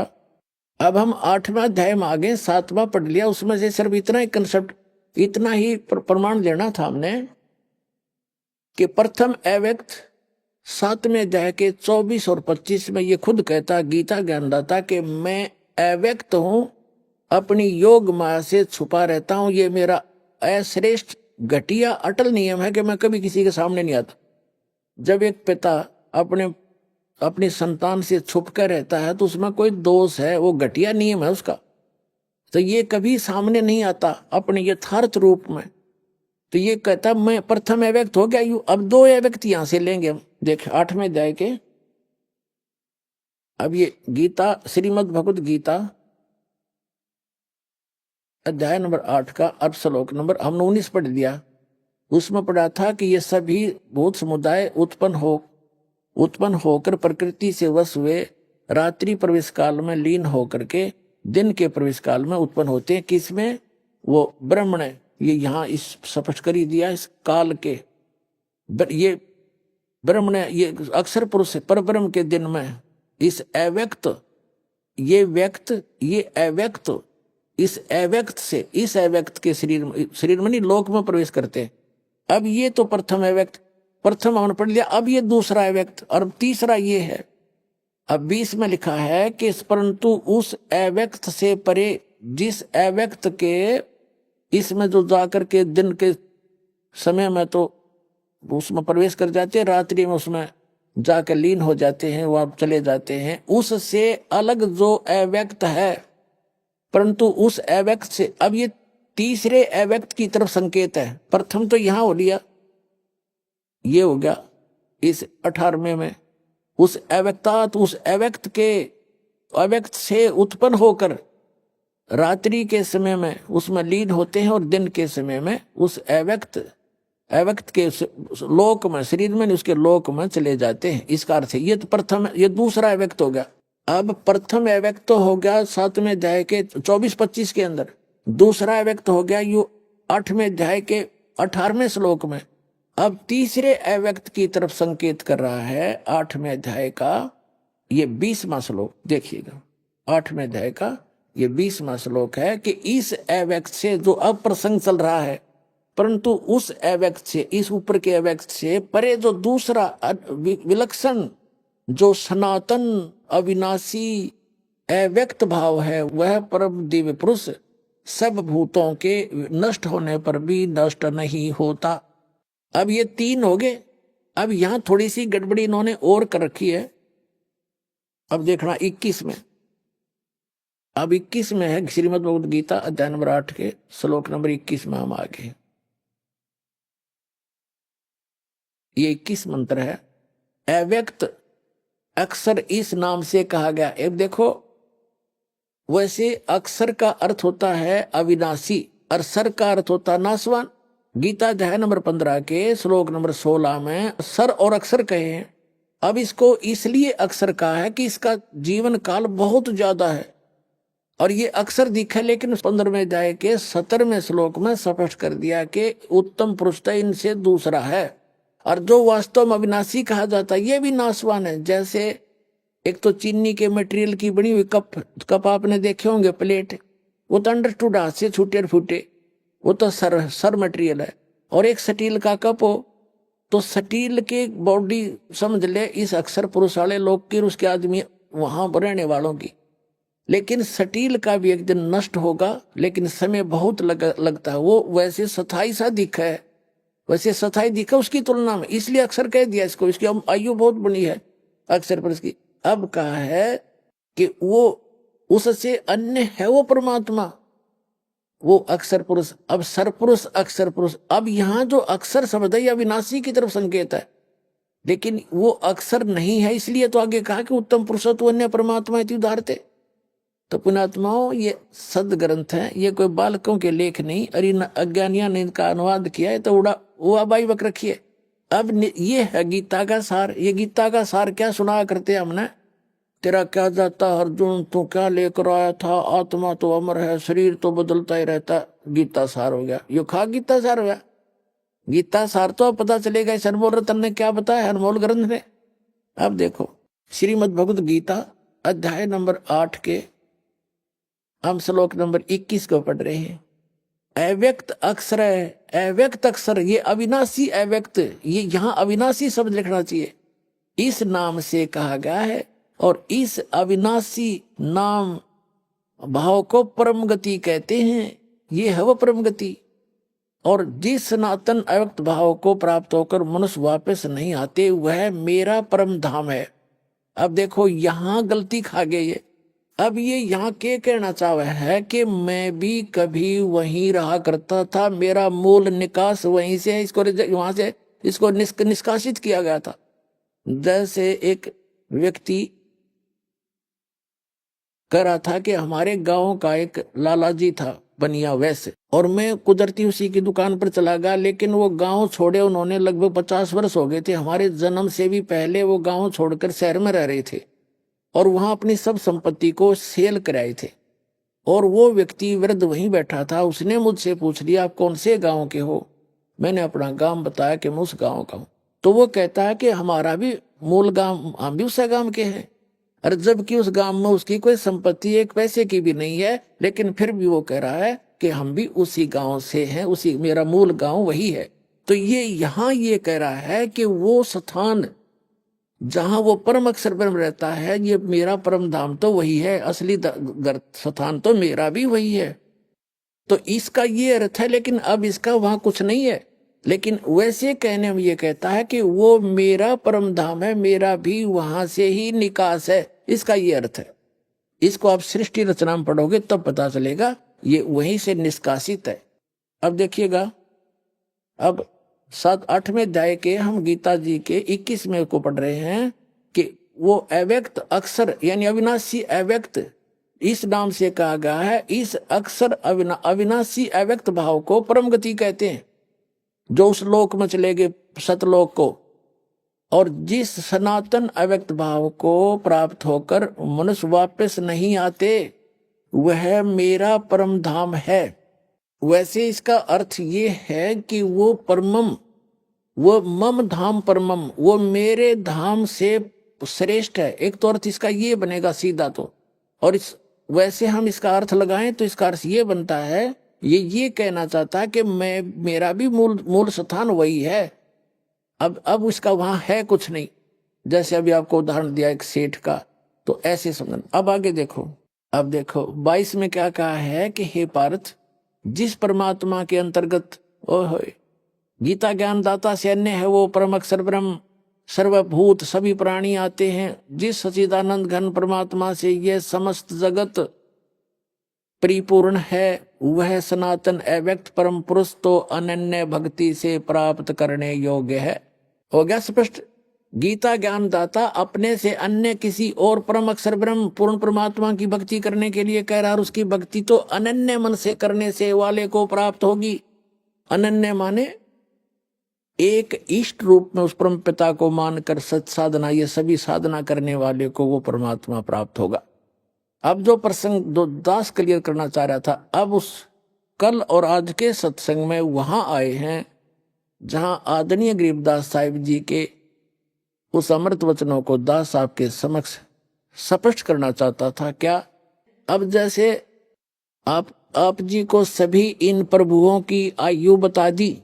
अब हम 8वां अध्याय में आगे 7वां पढ़ लिया, उसमें से सिर्फ इतना ही कंसेप्ट, इतना ही प्रमाण लेना था हमने कि प्रथम अव्यक्त 7वें अध्याय के 24 और 25 में ये खुद कहता गीता ज्ञानदाता कि मैं अव्यक्त हूं, अपनी योग माया से छुपा रहता हूं, ये मेरा अश्रेष्ठ घटिया अटल नियम है कि मैं कभी किसी के सामने नहीं आता। जब एक पिता अपनी संतान से छुप कर रहता है तो उसमें कोई दोष है, वो घटिया नियम है उसका। तो ये कभी सामने नहीं आता अपने यथार्थ रूप में। तो ये कहता मैं प्रथम अव्यक्त हो गया। अब 2 अव्यक्त यहां से लेंगे हम, देख 8वें अध्याय के। अब ये गीता, श्रीमद् भगवत गीता अध्याय नंबर 8 का अर्थ श्लोक नंबर हमने 19 पढ़ दिया। उसमें पढ़ा था कि ये सभी भूत समुदाय उत्पन्न होकर प्रकृति से वश हुए रात्रि प्रवेश काल में लीन होकर के दिन के प्रवेश काल में उत्पन्न होते हैं। किसमें? वो ब्रह्मण, ये यहाँ इस स्पष्ट कर ही दिया इस काल के। ये ब्रह्मण, ये अक्षर पुरुष पर ब्रह्म के दिन में इस अव्यक्त, ये व्यक्त, ये अव्यक्त, इस अव्यक्त से इस अव्यक्त के शरीर में नहीं लोक में प्रवेश करते हैं। अब ये तो प्रथम अव्यक्त, प्रथम हमने पढ़ लिया। अब ये दूसरा अव्यक्त और तीसरा ये है। अब 20 में लिखा है कि परंतु उस अव्यक्त से परे, जिस अव्यक्त के इसमें जो जाकर के दिन के समय में तो उसमें प्रवेश कर जाते हैं, रात्रि में उसमें जाकर लीन हो जाते हैं, वहां चले जाते हैं, उससे अलग जो अव्यक्त है, परंतु उस अव्यक्त से, अब ये तीसरे अव्यक्त की तरफ संकेत है। प्रथम तो यहां हो लिया, ये हो गया इस 18वें में। उस अव्यक्तात्, उस अव्यक्त के अव्यक्त से उत्पन्न होकर रात्रि के समय में उसमें लीन होते हैं और दिन के समय में उस अव्यक्त के लोक में, शरीर में उसके लोक में चले जाते हैं। इसका अर्थ है ये तो प्रथम, ये दूसरा अव्यक्त हो गया। अब प्रथम अव्यक्त तो हो गया 7वें अध्याय के 24-25 के अंदर, दूसरा अव्यक्त हो गया यो 8वें अध्याय के 18वें श्लोक में। अब तीसरे अव्यक्त की तरफ संकेत कर रहा है 8वें अध्याय का ये 20वां श्लोक। देखिएगा 8वें अध्याय का ये 20वां श्लोक है कि इस अव्यक्त से जो अब प्रसंग चल रहा है, परंतु उस अव्यक्त से, इस ऊपर के अव्यक्त से परे जो दूसरा विलक्षण, जो सनातन अविनाशी अव्यक्त भाव है, वह परम दिव्य पुरुष सब भूतों के नष्ट होने पर भी नष्ट नहीं होता। अब ये 3 हो गए। अब यहां थोड़ी सी गड़बड़ी इन्होंने और कर रखी है। अब देखना 21 में, अब 21 में है श्रीमद् भगवद गीता अध्याय नंबर 8 के श्लोक नंबर 21 में हम आगे। ये 21 मंत्र है। अव्यक्त अक्षर इस नाम से कहा गया। अब देखो, वैसे अक्षर का अर्थ होता है अविनाशी और सर का अर्थ होता है नाशवान। गीता अध्याय नंबर 15 के श्लोक नंबर 16 में सर और अक्षर कहे हैं। अब इसको इसलिए अक्षर कहा है कि इसका जीवन काल बहुत ज्यादा है और ये अक्षर दिखा, लेकिन 15वें अध्याय के 17वें श्लोक में स्पष्ट कर दिया कि उत्तम पुरुष इनसे दूसरा है। और जो वास्तव में अविनाशी कहा जाता है ये भी नाशवान है। जैसे एक तो चीनी के मटेरियल की बनी हुई कप आपने देखे होंगे, प्लेट, वो तो अंडरस्टूड हाथ से छूटे फूटे, वो तो सर मटेरियल है। और एक स्टील का कप हो तो स्टील के बॉडी समझ ले इस अक्षर पुरुष वाले लोग की, उसके आदमी वहां रहने वालों की। लेकिन स्टील का भी एक दिन नष्ट होगा, लेकिन समय बहुत लगता है। वो वैसे स्थायी सा दिखा है, वैसे स्थायी दिखा उसकी तुलना में, इसलिए अक्षर कह दिया इसको। इसकी आयु बहुत बड़ी है अक्षर पुरुष की। अब कहा है कि वो उससे अन्य है, वो परमात्मा, वो अक्षर पुरुष। अब सरपुरुष अक्षर पुरुष, अब यहां जो अक्षर शब्द है यह अविनाशी की तरफ संकेत है, लेकिन वो अक्षर नहीं है। इसलिए तो आगे कहा कि उत्तम पुरुषत्व अन्य परमात्मा इति उदाहरते। तो पुणात्माओं, ये सद ग्रंथ है, ये कोई बालकों के लेख नहीं। अरे अज्ञानिया ने इनका अनुवाद किया है तो उड़ा बाई वक रखिए। अब ये है गीता का सार। ये गीता का सार क्या सुना करते हमने, तेरा क्या जाता अर्जुन, तू क्या लेकर आया था, आत्मा तो अमर है, शरीर तो बदलता ही रहता। गीता सार हो गया, यो खा गीता सार हो गया। गीता सार तो अब पता चलेगा इस अनमोल रतन ने क्या बताया, अनमोल ग्रंथ ने। अब देखो श्रीमद् भगवद गीता अध्याय नंबर 8 के हम श्लोक नंबर 21 को पढ़ रहे हैं। अव्यक्त अक्षर है, अव्यक्त अक्षर, ये अविनाशी अव्यक्त, ये यहाँ अविनाशी शब्द लिखना चाहिए, इस नाम से कहा गया है। और इस अविनाशी नाम भाव को परम गति कहते हैं। ये है वो परम गति। और जिस सनातन अव्यक्त भाव को प्राप्त होकर मनुष्य वापस नहीं आते, वह मेरा परम धाम है। अब देखो यहाँ गलती खा गए ये। अब ये यहाँ के कहना चाह है कि मैं भी कभी वहीं रहा करता था, मेरा मूल निकास वहीं से है, इसको वहां से इसको निष्कासित किया गया था। जैसे एक व्यक्ति कह रहा था कि हमारे गांव का एक लाला जी था, बनिया वैसे। और मैं कुदरती उसी की दुकान पर चला गया, लेकिन वो गांव छोड़े उन्होंने लगभग 50 वर्ष हो गए थे। हमारे जन्म से भी पहले वो गांव छोड़कर शहर में रह रहे थे और वहां अपनी सब संपत्ति को सेल कराए थे। और वो व्यक्ति वृद्ध वहीं बैठा था, उसने मुझसे पूछ लिया आप कौन से गांव के हो। मैंने अपना गांव बताया कि मैं उस गांव का हूं। तो वो कहता है कि हमारा भी मूल गांव, हम भी उस गांव के हैं। और जबकि उस गांव में उसकी कोई संपत्ति एक पैसे की भी नहीं है, लेकिन फिर भी वो कह रहा है कि हम भी उसी गांव से हैं, उसी मेरा मूल गांव वही है। तो ये यहाँ ये कह रहा है कि वो स्थान जहां वो परम अक्षर ब्रह्म रहता है, ये मेरा परम धाम तो वही है, असली स्थान तो मेरा भी वही है। तो इसका ये अर्थ है, लेकिन अब इसका वहां कुछ नहीं है। लेकिन वैसे कहने में ये कहता है कि वो मेरा परम धाम है, मेरा भी वहां से ही निकास है, इसका ये अर्थ है। इसको आप सृष्टि रचना में पढ़ोगे तब पता चलेगा, ये वहीं से निष्कासित है। अब देखिएगा, अब 7-8वें अध्याय के हम गीता जी के 21वें को पढ़ रहे हैं कि वो अव्यक्त अक्षर यानी अविनाशी अव्यक्त इस नाम से कहा गया है। इस अक्षर अविनाशी अव्यक्त भाव को परम गति कहते हैं, जो उस लोक में चले गए सतलोक को। और जिस सनातन अव्यक्त भाव को प्राप्त होकर मनुष्य वापस नहीं आते, वह मेरा परम धाम है। वैसे इसका अर्थ ये है कि वो परमम, वो मम धाम परमम, वो मेरे धाम से श्रेष्ठ है। एक तो अर्थ इसका ये बनेगा सीधा तो। और इस वैसे हम इसका अर्थ लगाएं तो इसका अर्थ ये बनता है, ये कहना चाहता है कि मैं मेरा भी मूल स्थान वही है। अब उसका वहां है कुछ नहीं, जैसे अभी आपको उदाहरण दिया एक सेठ का, तो ऐसे समझना। अब आगे देखो, अब देखो 22 में क्या कहा है कि हे पार्थ, जिस परमात्मा के अंतर्गत गीता ज्ञान दाता से अन्य है वो परम अक्षर ब्रह्म सर्वभूत सभी प्राणी आते हैं, जिस सच्चिदानंद घन परमात्मा से यह समस्त जगत परिपूर्ण है, वह सनातन अव्यक्त परम पुरुष तो अनन्य भक्ति से प्राप्त करने योग्य है। हो गया स्पष्ट। गीता ज्ञान दाता अपने से अन्य किसी और परम अक्षर ब्रह्म पूर्ण परमात्मा की भक्ति करने के लिए कह रहा है। उसकी भक्ति तो अनन्य मन से करने से वाले को प्राप्त होगी। अनन्य माने एक इष्ट रूप में उस परम पिता को मानकर सत साधना, ये सभी साधना करने वाले को वो परमात्मा प्राप्त होगा। अब जो प्रसंग दो दास क्लियर करना चाह रहा था, अब उस कल और आज के सत्संग में वहां आए हैं जहां आदरणीय गरीबदास साहिब जी के उस अमृत वचनों को दास साहब के समक्ष स्पष्ट करना चाहता था। क्या अब जैसे आप जी को सभी इन प्रभुओं की आयु बता दी,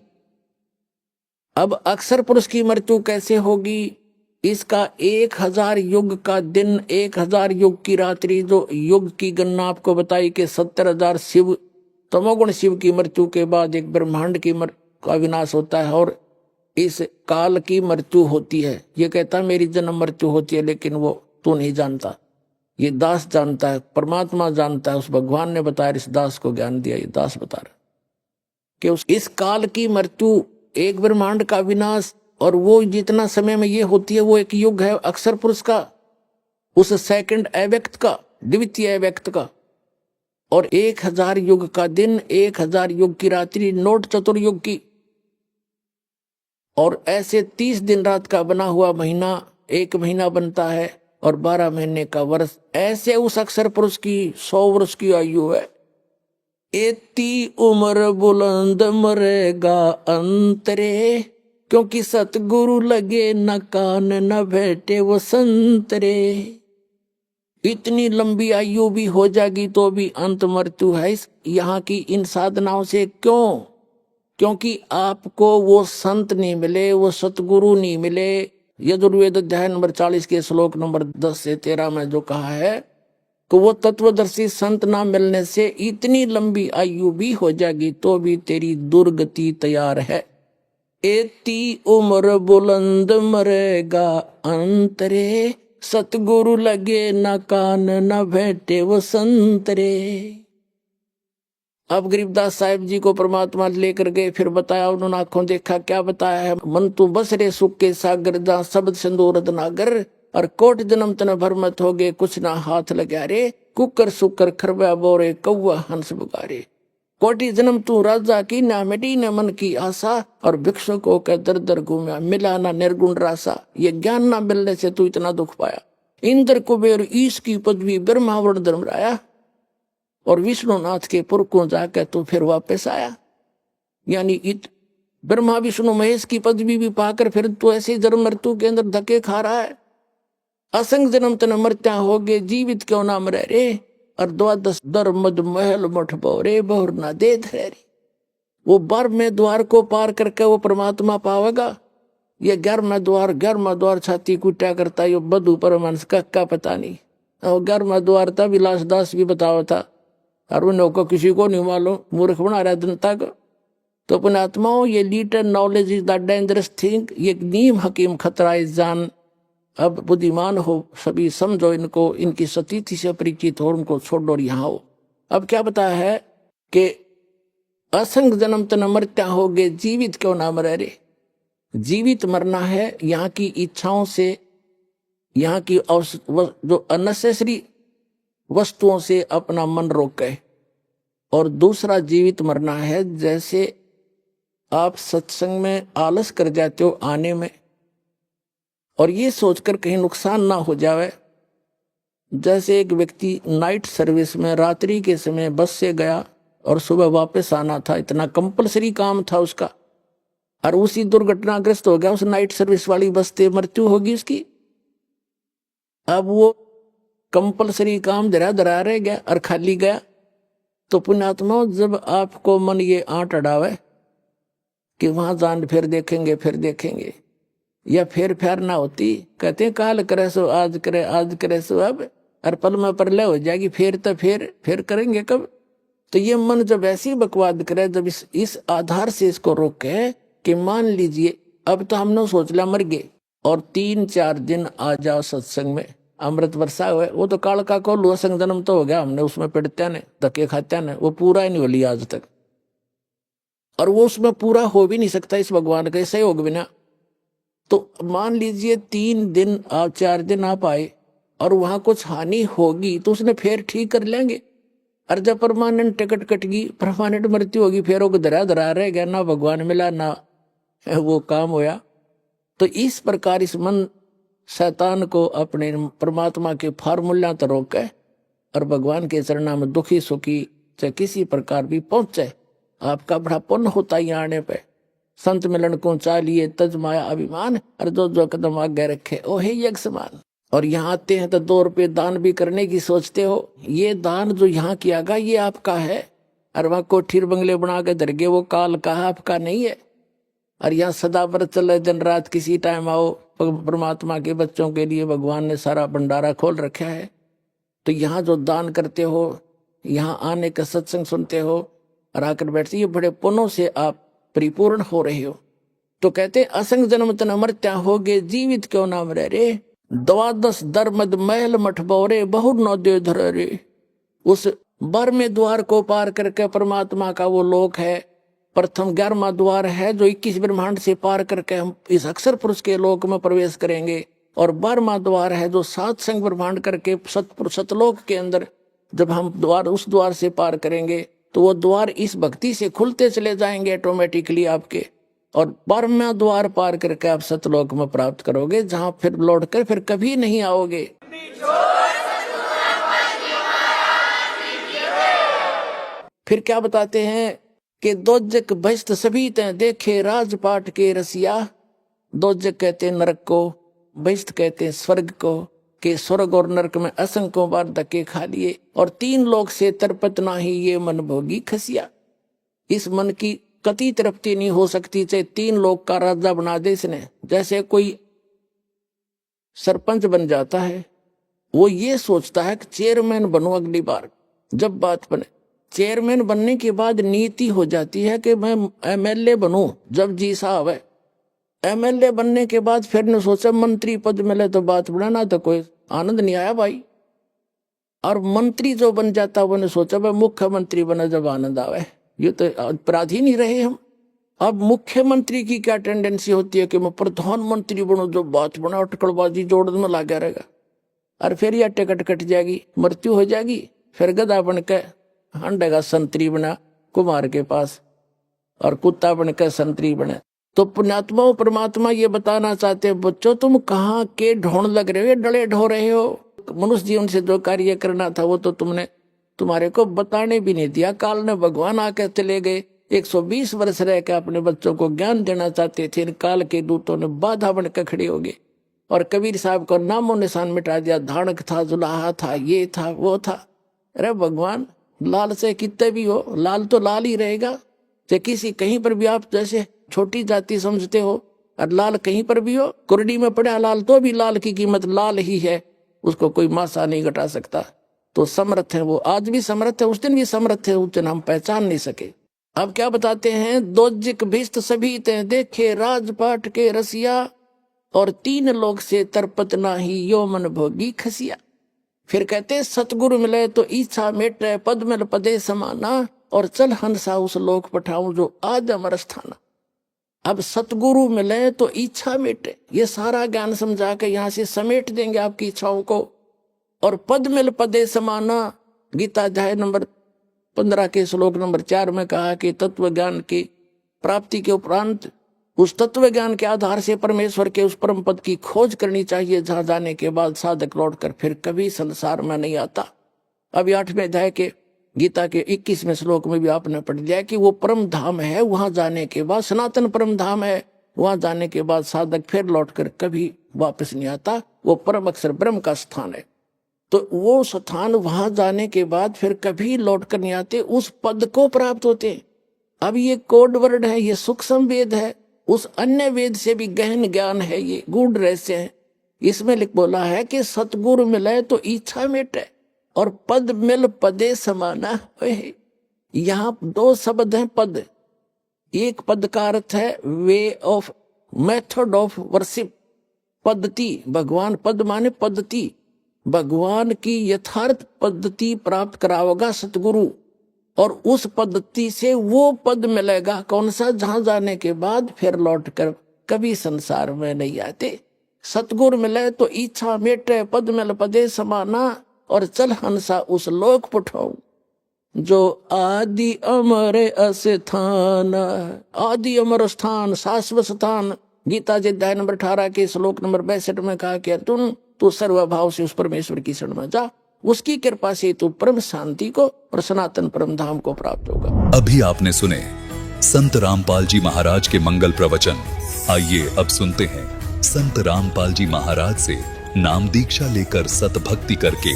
अब अक्षर पुरुष की मृत्यु कैसे होगी, इसका 1000 युग का दिन, 1000 युग की रात्रि, जो युग की गणना आपको बताई कि 70,000 शिव तमोगुण शिव की मृत्यु के बाद एक ब्रह्मांड का विनाश होता है और इस काल की मृत्यु होती है। ये कहता है मेरी जन्म मृत्यु होती है, लेकिन वो तू नहीं जानता, ये दास जानता है, परमात्मा जानता है। उस भगवान ने बताया, इस दास को ज्ञान दिया, ये दास बता रहा कि इस काल की मृत्यु, एक ब्रह्मांड का विनाश, और वो जितना समय में ये होती है वो एक युग है अक्षर पुरुष का, उस सेकंड अव्यक्त का, द्वितीय अव्यक्त का। और 1000 युग का दिन, 1000 युग की रात्रि, नोट चतुर्युग की। और ऐसे 30 दिन रात का बना हुआ महीना, एक महीना बनता है, और 12 महीने का वर्ष। ऐसे उस अक्षर पुरुष की 100 वर्ष की आयु है। एती उम्र बुलंद मरेगा अंतरे, क्योंकि सतगुरु लगे न कान न बैठे वो संतरे। इतनी लंबी आयु भी हो जाएगी तो भी अंत मृत्यु है यहाँ की इन साधनाओं से। क्यों? क्योंकि आपको वो संत नहीं मिले, वो सतगुरु नहीं मिले। यजुर्वेद अध्याय नंबर 40 के श्लोक नंबर 10 से 13 में जो कहा है कि वो तत्वदर्शी संत ना मिलने से इतनी लंबी आयु भी हो जाएगी तो भी तेरी दुर्गति तैयार है। एती उम्र बुलंद मरेगा अंतरे, सतगुरु लगे न कान न बैठे वो संतरे। अब गरीबदास साहिब जी को परमात्मा लेकर गए, फिर बताया, उन्होंने आंखों देखा। क्या बताया है? मन तू बस रे सुख के सागर, जहाँ शब्द सिंदूर नागर, और कोट जन्म तन भरमत हो गए, कुछ ना हाथ लगा रे, कुकर सुकर खरबा बोरे कौआ हंस बुगारे। कोटि जन्म तू राजा की, ना मिटी न मन की आशा, और भिक्षुकों के दर दर घूमा, मिला ना निर्गुण रासा। ये ज्ञान ना मिलने से तू इतना दुख पाया। इंद्र कुबेर ईश की पदवी ब्रह्मावरण धर्मराया, और विष्णुनाथ के पुर को जाकर तू फिर वापस आया। यानी ब्रह्मा विष्णु महेश की पदवी भी पाकर फिर तू ऐसे जन्म मृत्यु के अंदर धक्के खा रहा है। असंग जन्म तन मरत्या हो गए, जीवित क्यों ना मरे रे, और 12 दर मद महल मठ बोरे, बहुर ना दे धरे रे। वो 12वें द्वार को पार करके वो परमात्मा पावेगा। ये 11वां द्वार छाती कुटा करता, ये बधु परमांस का पता नहीं। और 11वां द्वार था, विलास दास भी बतावा था, और उनको किसी को नहीं मालूम, मूर्ख बना रहा जनता को। तो अपने आत्माओं, ये little knowledge is the dangerous thing, ये नीम हकीम खतरा इस जान। अब बुद्धिमान हो सभी, समझो इनको, इनकी सतीथि से परिचित हो, उनको छोड़ो और यहाँ हो। अब क्या बताया है कि असंग जन्म तन मरत्या हो गए, जीवित क्यों ना मरे रे। जीवित मरना है यहाँ की इच्छाओं से, यहाँ की जो अननेसेसरी वस्तुओं से अपना मन रोके। और दूसरा जीवित मरना है, जैसे आप सत्संग में आलस कर जाते हो आने में, और ये सोचकर कहीं नुकसान ना हो जावे। जैसे एक व्यक्ति नाइट सर्विस में रात्रि के समय बस से गया और सुबह वापस आना था, इतना कंपलसरी काम था उसका, और उसी दुर्घटनाग्रस्त हो गया उस नाइट सर्विस वाली बस से, मृत्यु होगी उसकी। अब वो कंपलसरी काम धरा धरा रह गया और खाली गया। तो पुण्यात्मा, जब आपको मन ये आंट अड़ावे कि वहां जान फिर देखेंगे, या फिर ना होती, कहते काल करे सो आज करे, आज करे सो अब, और पल में परलय हो जाएगी, फिर करेंगे कब। तो ये मन जब ऐसी बकवाद करे, जब इस आधार से इसको रोके कि मान लीजिए अब तो हमने सोच लिया मर गए, और 3-4 दिन आ जाओ सत्संग में, अमृत वर्षा हुए, वो तो काल का को लुआ संग जन्म तो हो गया, हमने उसमें पिटत्या ने धक्के खात्या ने, वो पूरा ही नहीं हो लिया आज तक, और वो उसमें पूरा हो भी नहीं सकता इस भगवान के सहयोग बिना। तो मान लीजिए 3 दिन आप 4 दिन आप आए और वहां कुछ हानि होगी तो उसने फिर ठीक कर लेंगे। और जब परमानेंट टिकट कट गई, परमानेंट मृत्यु होगी, फिर वो धरा रह गया, ना भगवान मिला ना वो काम होया। तो इस प्रकार इस मन शैतान को अपने परमात्मा के फार्मूला तो रोके और भगवान के चरणा में दुखी सुखी चाहे किसी प्रकार भी पहुंचे। आपका बड़ा पुण्य होता है आने पे। संत मिलन को चालिए तज माया अभिमान, और जो कदम आगे रखे ओ है यज्ञ समान। और यहाँ आते हैं तो 2 रुपये दान भी करने की सोचते हो। ये दान जो यहाँ किया गया ये आपका है, और वहाँ कोठीर बंगले बना के धरगे वो काल का है, आपका नहीं है। और यहाँ सदा व्रत चले, दिन रात किसी टाइम आओ, परमात्मा के बच्चों के लिए भगवान ने सारा भंडारा खोल रखा है। तो यहाँ जो दान करते हो, यहाँ आने का सत्संग सुनते हो और आकर बैठते, ये बड़े पुण्यों से आप परिपूर्ण हो रहे हो। तो कहते असंग जन्म तन मरत्या हो गए, जीवित क्यों नाम रह रे, 12 दर मद महल मठ बोरे, बहुर न दे धर रे। उस 12वें द्वार को पार करके परमात्मा का वो लोक है। प्रथम 11वां द्वार है जो 21 ब्रह्मांड से पार करके हम इस अक्षर पुरुष के लोक में प्रवेश करेंगे। और 12वां द्वार है जो 7 संग ब्रह्मांड करके सतलोक के अंदर जब हम उस द्वार से पार करेंगे तो वो द्वार इस भक्ति से खुलते चले जाएंगे ऑटोमेटिकली आपके। और 12वां द्वार पार करके आप सतलोक में प्राप्त करोगे, जहां फिर लौट कर फिर कभी नहीं आओगे। फिर क्या बताते हैं कि दोजक बहिष्ठ सभी ते देखे राजपाट के रसिया। दोजक कहते हैं नरक को, बहिष्ठ कहते हैं स्वर्ग को, कि स्वर्ग और नरक में असंख्यों बार धक्के खा लिए, और 3 लोक से तरपत ना ही ये मन भोगी खसिया। इस मन की कति तृप्ति नहीं हो सकती, चाहे 3 लोक का राजा बना दे इसने। जैसे कोई सरपंच बन जाता है, वो ये सोचता है कि चेयरमैन बनूं अगली बार। जब बात बने चेयरमैन बनने के बाद नीति हो जाती है कि मैं एमएलए बनूं जब जी साहब है। एमएलए बनने के बाद फिर ने सोचा मंत्री पद मिले तो बात बनाना, तो कोई आनंद नहीं आया भाई। और मंत्री जो बन जाता वो ने सोचा भाई मुख्यमंत्री बना जब आनंद आवे। ये तो अपराध ही नहीं रहे हम। अब मुख्यमंत्री की क्या टेंडेंसी होती है कि मैं प्रधानमंत्री बनूं, जो बात बना अटकलबाजी जोड़न में लगा रहेगा। और फिर यह टिकट कट जाएगी, मृत्यु हो जाएगी, फिर गधा बन के हंडेगा संतरी बना, कुमार के पास और कुत्ता बनकर संतरी बने। तो पुण्यात्मा परमात्मा ये बताना चाहते हैं, बच्चों तुम कहाँ के ढोंड लग रहे हो, ये डले ढो रहे हो। मनुष्य जीवन से जो कार्य करना था वो तो तुमने तुम्हारे को बताने भी नहीं दिया। काल ने भगवान आकर चले गए, 120 वर्ष रह के अपने बच्चों को ज्ञान देना चाहते थे, काल के दूतों ने बाधा बनकर खड़े हो गए और कबीर साहब को नामो निशान मिटा दिया। धानक था, जुलाहा था, ये था वो था। अरे भगवान, लाल से कितने भी हो, लाल तो लाल ही रहेगा। चाहे किसी कहीं पर भी आप जैसे छोटी जाति समझते हो और लाल कहीं पर भी हो, कुरडी में पड़ा लाल तो भी लाल की कीमत लाल ही है, उसको कोई मासा नहीं घटा सकता। तो समर्थ है वो, आज भी समर्थ है, उस दिन भी समर्थ है, उस दिन हम पहचान नहीं सके। अब क्या बताते हैं, दोजिक भिस्त सभी ते देखे राजपाट के रसिया और 3 लोग से तरपत नाही यो मन भोगी खसिया। फिर कहते सतगुरु मिले तो इच्छा मेटे पद मिल पदे समाना और चल हंसा उस लोक पठाऊं जो आज अमर स्थाना। अब सतगुरु मिले तो इच्छा मेटे, ये सारा ज्ञान समझा के यहाँ से समेट देंगे आपकी इच्छाओं को। और पद मिल पदे समाना, गीता अध्याय नंबर 15 के श्लोक नंबर 4 में कहा कि तत्व ज्ञान की प्राप्ति के उपरांत उस तत्व ज्ञान के आधार से परमेश्वर के उस परम पद की खोज करनी चाहिए, जहां जाने के बाद साधक लौटकर फिर कभी संसार में नहीं आता। अभी 8वें अध्याय के गीता के 21वें श्लोक में भी आपने पढ़ लिया कि वो परम धाम है, वहां जाने के बाद सनातन परम धाम है, वहां जाने के बाद साधक फिर लौटकर कभी वापस नहीं आता। वो परम अक्षर ब्रह्म का स्थान है। तो वो स्थान वहां जाने के बाद फिर कभी लौट कर नहीं आते, उस पद को प्राप्त होते। अब ये कोड वर्ड है, ये सूक्ष्म वेद है, उस अन्य वेद से भी गहन ज्ञान है, ये गूढ़ रहस्य है। इसमें लिख बोला है कि सतगुरु मिले तो इच्छा मेटे और पद मिल पदे समाना। यहाँ 2 शब्द हैं पद। एक पद का अर्थ है way of, method of worship, पद्धति। भगवान, पद माने पद्धति, भगवान की यथार्थ पद्धति प्राप्त कराओगा सतगुरु, और उस पद्धति से वो पद मिलेगा। कौन सा? जहां जाने के बाद फिर लौटकर कभी संसार में नहीं आते। सतगुरु मिले तो इच्छा मेटे पद मिल पदे समाना और चल हंसा उस लोक पठाऊं जो आदि अमर स्थान। आदि अमर स्थान, शाश्वत स्थान। गीता जी अध्याय नंबर 18 के श्लोक नंबर 62 में कहा कि तू सर्वभाव से उस परमेश्वर की शरण में जा, उसकी कृपा से तू परम शांति को और सनातन परम धाम को प्राप्त होगा। अभी आपने सुने संत रामपाल जी महाराज के मंगल प्रवचन। आइए अब सुनते हैं संत रामपाल जी महाराज से नाम दीक्षा लेकर सतभक्ति करके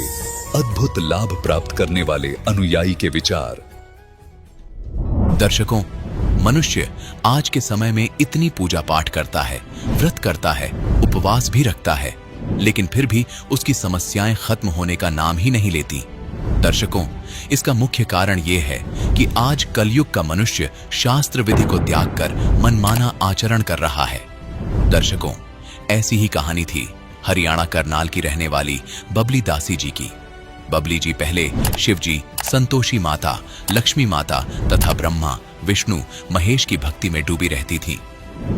अद्भुत लाभ प्राप्त करने वाले अनुयायी के विचार। दर्शकों, मनुष्य आज के समय में इतनी पूजा पाठ करता है, व्रत करता है, उपवास भी रखता है, लेकिन फिर भी उसकी समस्याएं खत्म होने का नाम ही नहीं लेती। दर्शकों, इसका मुख्य कारण यह है कि आज कलयुग का मनुष्य शास्त्र विधि को त्याग कर मनमाना आचरण कर रहा है। दर्शकों, ऐसी ही कहानी थी हरियाणा करनाल की रहने वाली बबली दासी जी की। बबली जी पहले शिव जी, संतोषी माता, लक्ष्मी माता तथा ब्रह्मा, विष्णु, महेश की भक्ति में डूबी रहती थी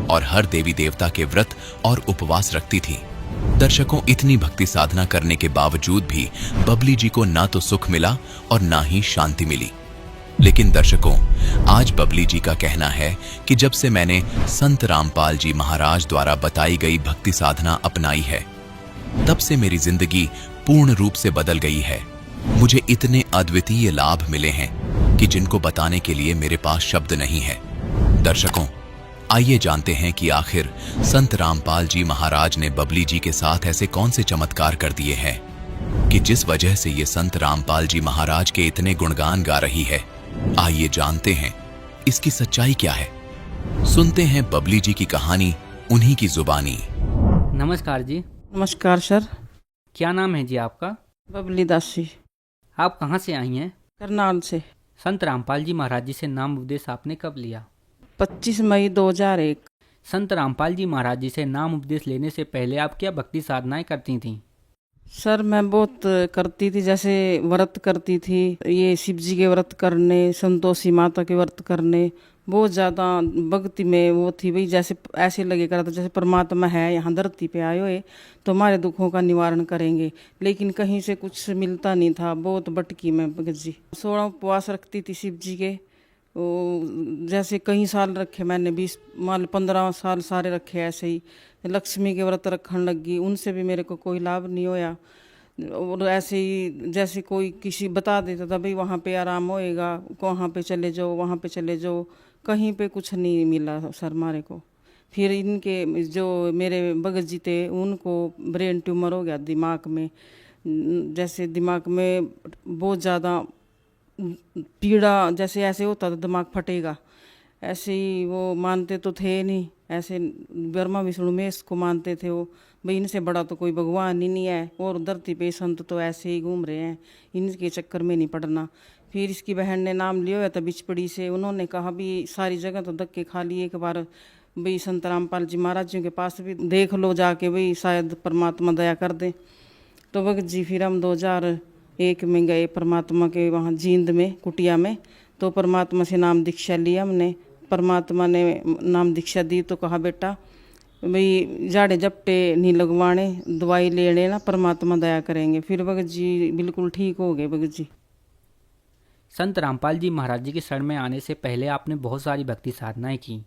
और हर देवी देवता के व्रत और उपवास रखती थी। दर्शकों, इतनी भक्ति साधना करने के बावजूद भी बबली जी को ना तो सुख मिला और ना ही शांति मिली। लेकिन दर्शकों, आज बबली जी का कहना है कि जब से मैंने संत रामपाल जी महाराज द्वारा बताई गई भक्ति साधना अपनाई है, तब से मेरी जिंदगी पूर्ण रूप से बदल गई है। मुझे इतने अद्वितीय लाभ मिले हैं कि जिनको बताने के लिए मेरे पास शब्द नहीं है। दर्शकों, आइए जानते हैं कि आखिर संत रामपाल जी महाराज ने बबली जी के साथ ऐसे कौन से चमत्कार कर दिए हैं कि जिस वजह से ये संत रामपाल जी महाराज के इतने गुणगान गा रही है। आइए जानते हैं इसकी सच्चाई क्या है। सुनते हैं बबली जी की कहानी उन्हीं की जुबानी। नमस्कार जी। नमस्कार सर। क्या नाम है जी आपका? बबली दासी। आप कहाँ से आई हैं? करनाल से। संत रामपाल जी महाराज जी से नाम उपदेश आपने कब लिया? 25 मई 2001। संत रामपाल जी महाराज जी से नाम उपदेश लेने से पहले आप क्या भक्ति साधनाएं करती थीं? सर मैं बहुत करती थी, जैसे व्रत करती थी, ये शिव जी के व्रत करने, संतोषी माता के व्रत करने, बहुत ज़्यादा भक्ति में वो थी भाई। जैसे ऐसे लगे करा था जैसे परमात्मा है यहाँ धरती पे आए हुए तो हमारे दुखों का निवारण करेंगे, लेकिन कहीं से कुछ मिलता नहीं था। बहुत भटकी मैं भगत जी। 16 उपवास रखती थी शिव जी के, वो जैसे कई साल रखे मैंने, 20 मान 15 साल सारे रखे ऐसे ही। लक्ष्मी के व्रत रखने लगी, उनसे भी मेरे को कोई लाभ नहीं होया। और ऐसे ही जैसे कोई किसी बता देता था भाई वहाँ पे आराम होएगा, वहाँ पे चले जाओ, वहाँ पे चले जाओ, कहीं पे कुछ नहीं मिला सर मारे को। फिर इनके जो मेरे भगत जी थे उनको ब्रेन ट्यूमर हो गया दिमाग में, जैसे दिमाग में बहुत ज़्यादा पीड़ा, जैसे ऐसे होता था दिमाग फटेगा, ऐसे ही वो मानते तो थे नहीं, ऐसे ब्रह्मा विष्णु महेश को मानते थे वो, भाई इनसे बड़ा तो कोई भगवान ही नहीं है, और धरती पे संत तो ऐसे ही घूम रहे हैं, इनके चक्कर में नहीं पड़ना। फिर इसकी बहन ने नाम लिया हुआ था बिचपड़ी से, उन्होंने कहा भी सारी जगह तो धक्के खा लिए, एक बार भाई संत रामपाल जी महाराज जी के पास भी देख लो जाके, भाई शायद परमात्मा दया कर दे। तो भगत जी फिर हम 2001 में गए परमात्मा के वहाँ जींद में कुटिया में, तो परमात्मा से नाम दीक्षा ली हमने। परमात्मा ने नाम दीक्षा दी तो कहा बेटा भाई जाड़े जपटे नहीं लगवाने, दवाई लेने ना, परमात्मा दया करेंगे। फिर भगत जी बिल्कुल ठीक हो गए भगत जी। संत रामपाल जी महाराज जी के शरण में आने से पहले आपने बहुत सारी भक्ति साधनाएं की,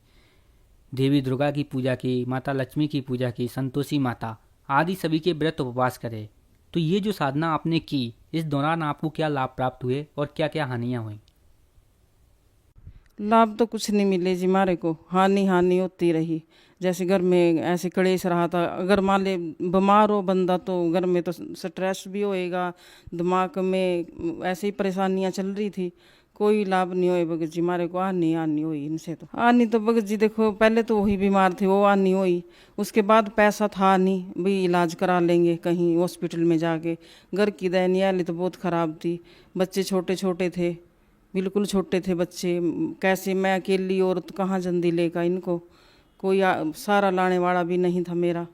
देवी दुर्गा की पूजा की, माता लक्ष्मी की पूजा की, संतोषी माता आदि सभी के व्रत उपवास करे। तो ये जो साधना आपने की, इस दौरान आपको क्या लाभ प्राप्त हुए और क्या क्या हानियां हुई? लाभ तो कुछ नहीं मिले जी मारे को, हानि होती रही। जैसे घर में ऐसे कलेश रहा था, अगर मान ले बीमार हो बंदा तो घर में तो स्ट्रेस भी होएगा, दिमाग में ऐसे ही परेशानियां चल रही थी, कोई लाभ नहीं हुए भगत जी मारे को। हानि हुई इनसे तो। हानि तो भगत जी देखो, पहले तो वही बीमार थे, वो हानि हुई, उसके बाद पैसा था नहीं भाई इलाज करा लेंगे कहीं हॉस्पिटल में जाके। घर की दयनीय तो बहुत ख़राब थी, बच्चे छोटे छोटे थे, बिल्कुल छोटे थे बच्चे, कैसे मैं अकेली औरत कहाँ जल्दी लेगा इनको, कोई सारा लाने वाला भी नहीं था मेरा।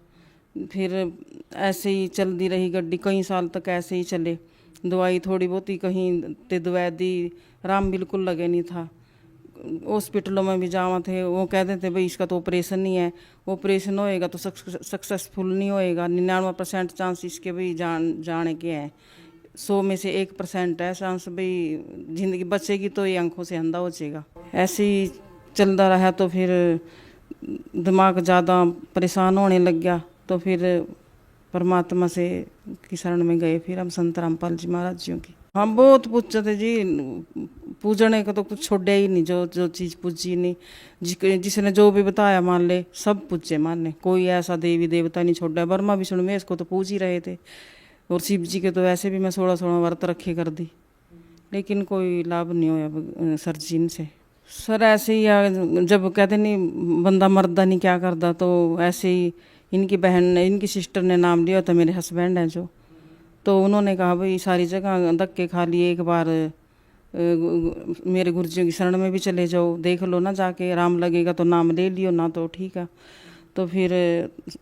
फिर ऐसे ही चलती रही गड्डी, कई साल तक ऐसे ही चले। दवाई थोड़ी बहुत ही कहीं ते दवाई दी, राम बिल्कुल लगे नहीं था। हॉस्पिटलों में भी जावा थे, वो कहते थे भाई इसका तो ऑपरेशन नहीं है, ऑपरेशन होएगा तो सक्सेसफुल नहीं होएगा, 99% चांस इसके भाई जाने के हैं, 100 में से 1% है चांस भाई जिंदगी बचेगी तो ये आंखों से अंधा हो जाएगा। ऐसे ही चलता रहा तो फिर दिमाग ज़्यादा परेशान होने लग गया, तो फिर परमात्मा से की शरण में गए फिर हम संत रामपाल जी महाराज जी की। हम बहुत पूछते थे जी, पूजने का तो कुछ छोड़े ही नहीं, जो चीज़ पूजी नहीं, जिसने जो भी बताया मान ले, सब पूजे मान ले, कोई ऐसा देवी देवता नहीं छोड़ा। ब्रह्मा विष्णु महेश को तो पूज ही रहे थे, और शिव जी के तो वैसे भी मैं 16 व्रत रखे कर दी, लेकिन कोई लाभ नहीं होया सर जी इनसे। सर ऐसे ही जब कहते नहीं बंदा मरदा नहीं क्या करता, तो ऐसे ही इनकी बहन ने, इनकी सिस्टर ने नाम लिया था, मेरे हस्बैंड हैं जो, तो उन्होंने कहा भाई सारी जगह धक्के खा लिए, एक बार मेरे गुरुजियों की शरण में भी चले जाओ, देख लो ना जाके, राम लगेगा तो नाम ले लियो, ना तो ठीक है। तो फिर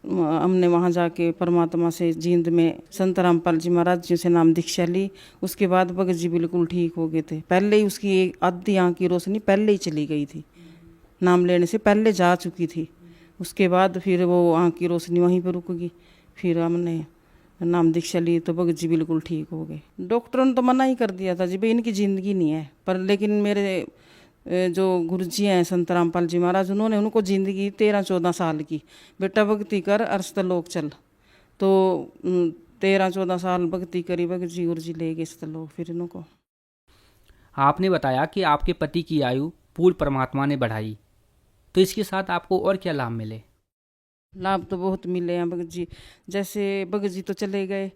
हमने वहाँ जाके परमात्मा से जींद में संत रामपाल जी महाराज जी से नाम दीक्षा ली। उसके बाद भगत जी बिल्कुल ठीक हो गए थे। पहले ही उसकी एक आधी आँख की रोशनी पहले ही चली गई थी, नाम लेने से पहले जा चुकी थी। उसके बाद फिर वो आँख की रोशनी वहीं पर रुक गई। फिर हमने नाम दीक्षा ली तो भगत जी बिल्कुल ठीक हो गए। डॉक्टरों ने तो मना ही कर दिया था जी भाई इनकी ज़िंदगी नहीं है, पर लेकिन मेरे जो गुरुजी हैं संत रामपाल जी महाराज, उन्होंने उनको ज़िंदगी 13-14 साल की, बेटा भक्ति कर अरस्तलोक चल। तो 13-14 साल भक्ति करी, भगत जी गुरु जी ले गए अरस्तलोक फिर इनको। आपने बताया कि आपके पति की आयु पूर्ण परमात्मा ने बढ़ाई, तो इसके साथ आपको और क्या लाभ मिले? लाभ तो बहुत मिले हैं भगत जी। जैसे भगत जी तो चले गए,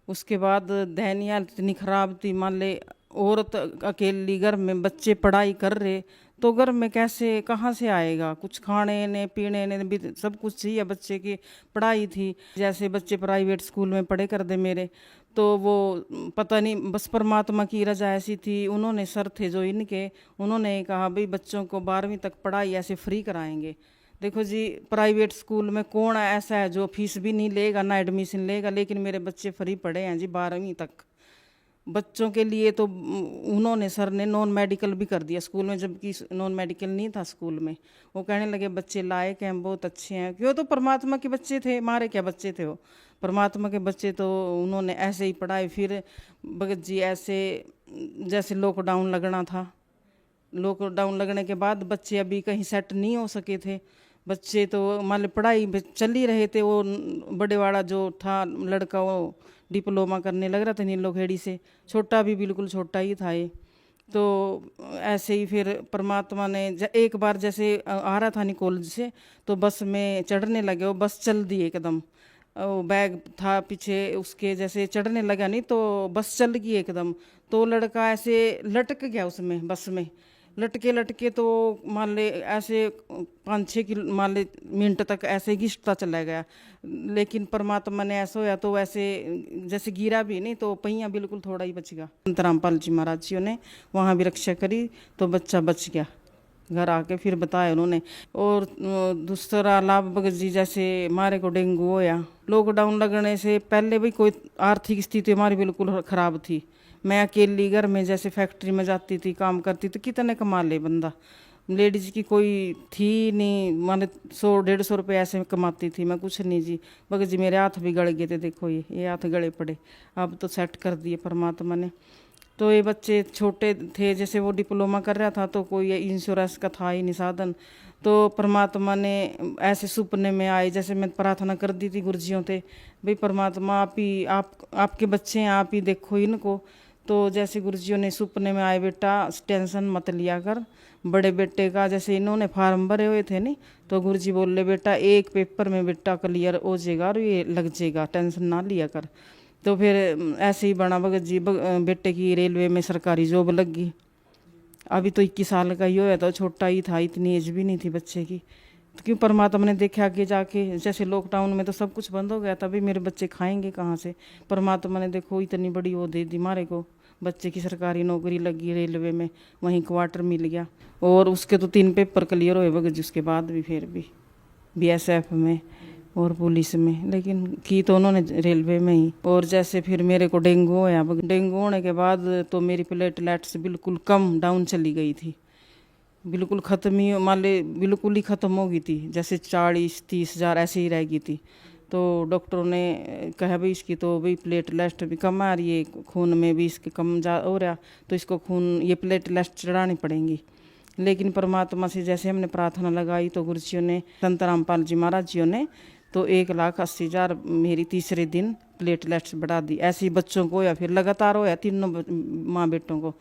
उसके बाद दयनीय इतनी खराब थी, मान ले औरत अकेली घर में, बच्चे पढ़ाई कर रहे तो घर में कैसे कहाँ से आएगा, कुछ खाने ने पीने ने भी सब कुछ चाहिए, बच्चे की पढ़ाई थी। जैसे बच्चे प्राइवेट स्कूल में पढ़े कर दे मेरे, तो वो पता नहीं बस परमात्मा की रजा ऐसी थी, उन्होंने सर थे जो इनके, उन्होंने कहा भाई बच्चों को 12वीं तक पढ़ाई ऐसे फ्री कराएंगे। देखो जी प्राइवेट स्कूल में कौन ऐसा है जो फीस भी नहीं लेगा ना एडमिशन लेगा, लेकिन मेरे बच्चे फ्री पढ़े हैं जी 12वीं तक। बच्चों के लिए तो उन्होंने सर ने नॉन मेडिकल भी कर दिया स्कूल में, जबकि नॉन मेडिकल नहीं था स्कूल में। वो कहने लगे बच्चे लायक हैं, बहुत अच्छे हैं, क्यों तो परमात्मा के बच्चे थे, हमारे क्या बच्चे थे, वो परमात्मा के बच्चे, तो उन्होंने ऐसे ही पढ़ाई। फिर भगत जी ऐसे जैसे लॉकडाउन लगना था, लॉकडाउन लगने के बाद बच्चे अभी कहीं सेट नहीं हो सके थे। बच्चे तो मान लो पढ़ाई चल ही रहे थे। वो बड़े वाला जो था लड़का वो डिप्लोमा करने लग रहा था नीलोखेड़ी से, छोटा भी बिल्कुल छोटा ही था ये। तो ऐसे ही फिर परमात्मा ने एक बार जैसे आ रहा था नहीं कॉलेज से, तो बस में चढ़ने लगे, वो बस चल दी एकदम। वो बैग था पीछे उसके, जैसे चढ़ने लगा नहीं तो बस चल गई एकदम। तो लड़का ऐसे लटक गया उसमें, बस में लटके लटके तो मान ले ऐसे 5-6 किलो मान ले मिनट तक ऐसे घिसता चला गया। लेकिन परमात्मा ने ऐसा होया तो वैसे जैसे गिरा भी नहीं तो पहिया बिल्कुल थोड़ा ही बच गया। संत रामपाल जी महाराज जी ने वहाँ भी रक्षा करी तो बच्चा बच गया। घर आके फिर बताया उन्होंने। और दूसरा लाभ भगत जी, जैसे हमारे को डेंगू होया लॉकडाउन लगने से पहले भी, कोई आर्थिक स्थिति हमारी बिल्कुल ख़राब थी। मैं अकेली घर में जैसे फैक्ट्री में जाती थी, काम करती थी, कितने कमा ले बंदा। लेडीज की कोई थी नहीं, माने 100-150 रुपये ऐसे कमाती थी मैं, कुछ नहीं जी। भगत जी मेरे हाथ भी गड़ गए थे, देखो ये हाथ गड़े पड़े, अब तो सेट कर दिए परमात्मा ने। तो ये बच्चे छोटे थे, जैसे वो डिप्लोमा कर रहा था तो कोई इंश्योरेंस का था ही नहीं साधन। तो परमात्मा ने ऐसे सपने में आए, जैसे मैं प्रार्थना कर दी थी गुरुजियों से, भाई परमात्मा आप ही आपके बच्चे हैं, आप ही देखो इनको। तो जैसे गुरुजियों ने सपने में आए, बेटा टेंशन मत लिया कर। बड़े बेटे का जैसे इन्होंने फार्म भरे हुए थे नहीं, तो गुरुजी बोले बेटा एक पेपर में बेटा क्लियर हो जाएगा और ये लग जाएगा, टेंशन ना लिया कर। तो फिर ऐसे ही बना भगत जी, बेटे की रेलवे में सरकारी जॉब लग गई। अभी तो 21 साल का ही होया था, छोटा ही था, इतनी एज भी नहीं थी बच्चे की। तो क्यों परमात्मा ने देखा आगे जाके, जैसे लॉकडाउन में तो सब कुछ बंद हो गया था, भाई मेरे बच्चे खाएंगे कहाँ से। परमात्मा ने देखो इतनी बड़ी वो दे दी मारे को, बच्चे की सरकारी नौकरी लगी रेलवे में, वहीं क्वार्टर मिल गया। और उसके तो 3 पेपर क्लियर हुए भगत जी, उसके बाद भी फिर भी BSF में और पुलिस में, लेकिन की तो उन्होंने रेलवे में ही। और जैसे फिर मेरे को डेंगू होया, डेंगू होने के बाद तो मेरी प्लेटलेट्स बिल्कुल कम डाउन चली गई थी, बिल्कुल ख़त्म ही, मान ले बिल्कुल ही ख़त्म हो गई थी, जैसे 40-30 हज़ार ऐसे ही रह गई थी। तो डॉक्टरों ने कहा भाई इसकी तो भाई प्लेटलेट्स भी कम आ रही है, खून में भी इसके कम जा हो रहा, तो इसको खून ये प्लेटलेट्स चढ़ानी पड़ेंगी। लेकिन परमात्मा से जैसे हमने प्रार्थना लगाई तो गुरुजियों ने, संत रामपाल जी महाराज जी ने तो 1,80,000 मेरी तीसरे दिन प्लेटलेट्स बढ़ा दी। ऐसे ही बच्चों को या फिर लगातार हो या तीनों माँ बेटों को,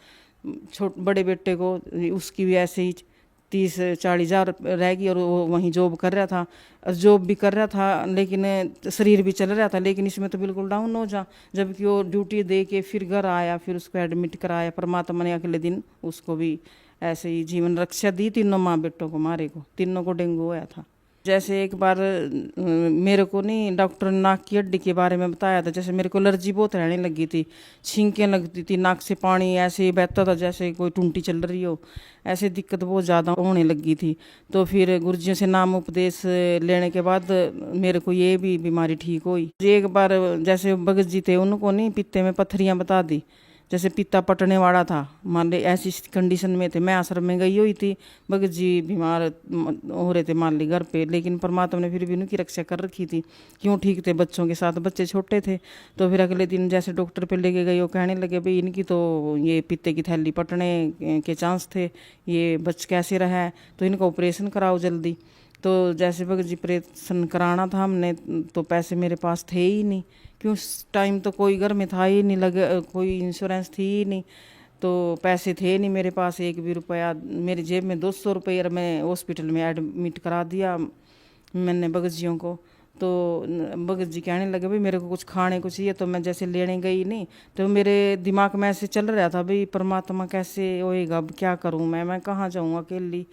बड़े बेटे को उसकी भी ऐसे ही 30-40 हज़ार रह गई। और वो वहीं जॉब कर रहा था, जॉब भी कर रहा था लेकिन शरीर भी चल रहा था, लेकिन इसमें तो बिल्कुल डाउन हो जा। जबकि वो ड्यूटी दे के फिर घर आया, फिर उसको एडमिट कराया। परमात्मा ने अगले दिन उसको भी ऐसे ही जीवन रक्षा दी। तीनों माँ बेटों को, मारे को तीनों को डेंगू होया था। जैसे एक बार मेरे को नहीं डॉक्टर ने नाक की हड्डी के बारे में बताया था, जैसे मेरे को एलर्जी बहुत रहने लगी थी, छींकें लगती थी, नाक से पानी ऐसे ही बहता था जैसे कोई टूंटी चल रही हो, ऐसे दिक्कत बहुत ज़्यादा होने लगी थी। तो फिर गुरुजियों से नाम उपदेश लेने के बाद मेरे को ये भी बीमारी ठीक हुई। एक बार जैसे भगत जी थे, उनको नहीं पित्ते में पत्थरियाँ बता दी, जैसे पिता पटने वाला था, मान ले ऐसी कंडीशन में थे। मैं आश्रम में गई हुई थी, भगत जी बीमार हो रहे थे मान ली घर पे, लेकिन परमात्मा ने फिर भी उनकी रक्षा कर रखी थी। क्यों ठीक थे बच्चों के साथ, बच्चे छोटे थे। तो फिर अगले दिन जैसे डॉक्टर पे लेके गए, वो कहने लगे भाई इनकी तो ये पित्ते की थैली पटने के चांस थे, ये बच कैसे रहा है, तो इनका ऑपरेशन कराओ जल्दी। तो जैसे भगत जी ऑपरेशन कराना था हमने, तो पैसे मेरे पास थे ही नहीं, क्यों उस टाइम तो कोई घर में था ही नहीं, लगे कोई इंश्योरेंस थी ही नहीं, तो पैसे थे नहीं मेरे पास एक भी रुपया। मेरी जेब में 200 रुपये, और मैं हॉस्पिटल में एडमिट करा दिया मैंने भगत जियों को। तो भगत जी कहने लगे भाई मेरे को कुछ खाने को चाहिए। तो मैं जैसे लेने गई नहीं, तो मेरे दिमाग में ऐसे चल रहा था भाई परमात्मा कैसे होएगा, अब क्या करूँ मैं कहाँ जाऊँ अकेली,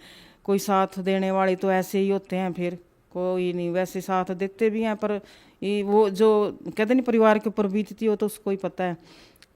कोई साथ देने वाले तो ऐसे ही होते हैं, फिर कोई नहीं, वैसे साथ देते भी हैं पर ये वो जो कहते नहीं परिवार के ऊपर बीतती हो तो उसको ही पता है।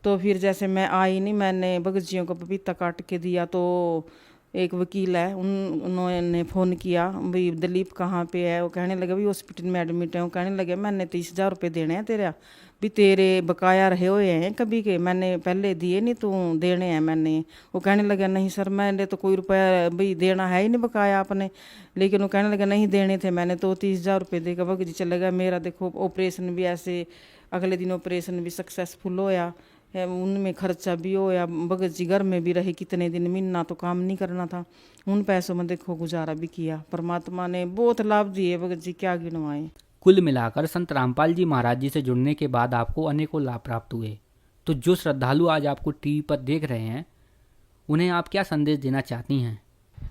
तो फिर जैसे मैं आई नहीं, मैंने भगत जियों को पपीता काट के दिया, तो एक वकील है उन्होंने फ़ोन किया भाई दिलीप कहाँ पे है, वो कहने लगे भाई हॉस्पिटल में एडमिट है। वो कहने लगे मैंने 30,000 रुपये देने हैं तेरा, भी तेरे बकाया रहे हुए हैं कभी के, मैंने पहले दिए नहीं, तू देने हैं मैंने। वो कहने लगे नहीं सर मैंने तो कोई रुपया भाई देना है ही नहीं बकाया आपने। लेकिन वो कहने लगे नहीं देने थे मैंने, तो 30,000 रुपये देकर भगत जी चले गए। मेरा देखो ऑपरेशन भी ऐसे, अगले दिन ऑपरेशन भी सक्सेसफुल होया, है, उनमें खर्चा भी हो या भगत जी घर में भी रहे कितने दिन, महीना तो काम नहीं करना था, उन पैसों में देखो गुजारा भी किया। परमात्मा ने बहुत लाभ दिए भगत जी, क्या गिनवाएं। कुल मिलाकर संत रामपाल जी महाराज जी से जुड़ने के बाद आपको अनेकों लाभ प्राप्त हुए। तो जो श्रद्धालु आज आपको टीवी पर देख रहे हैं, उन्हें आप क्या संदेश देना चाहती हैं?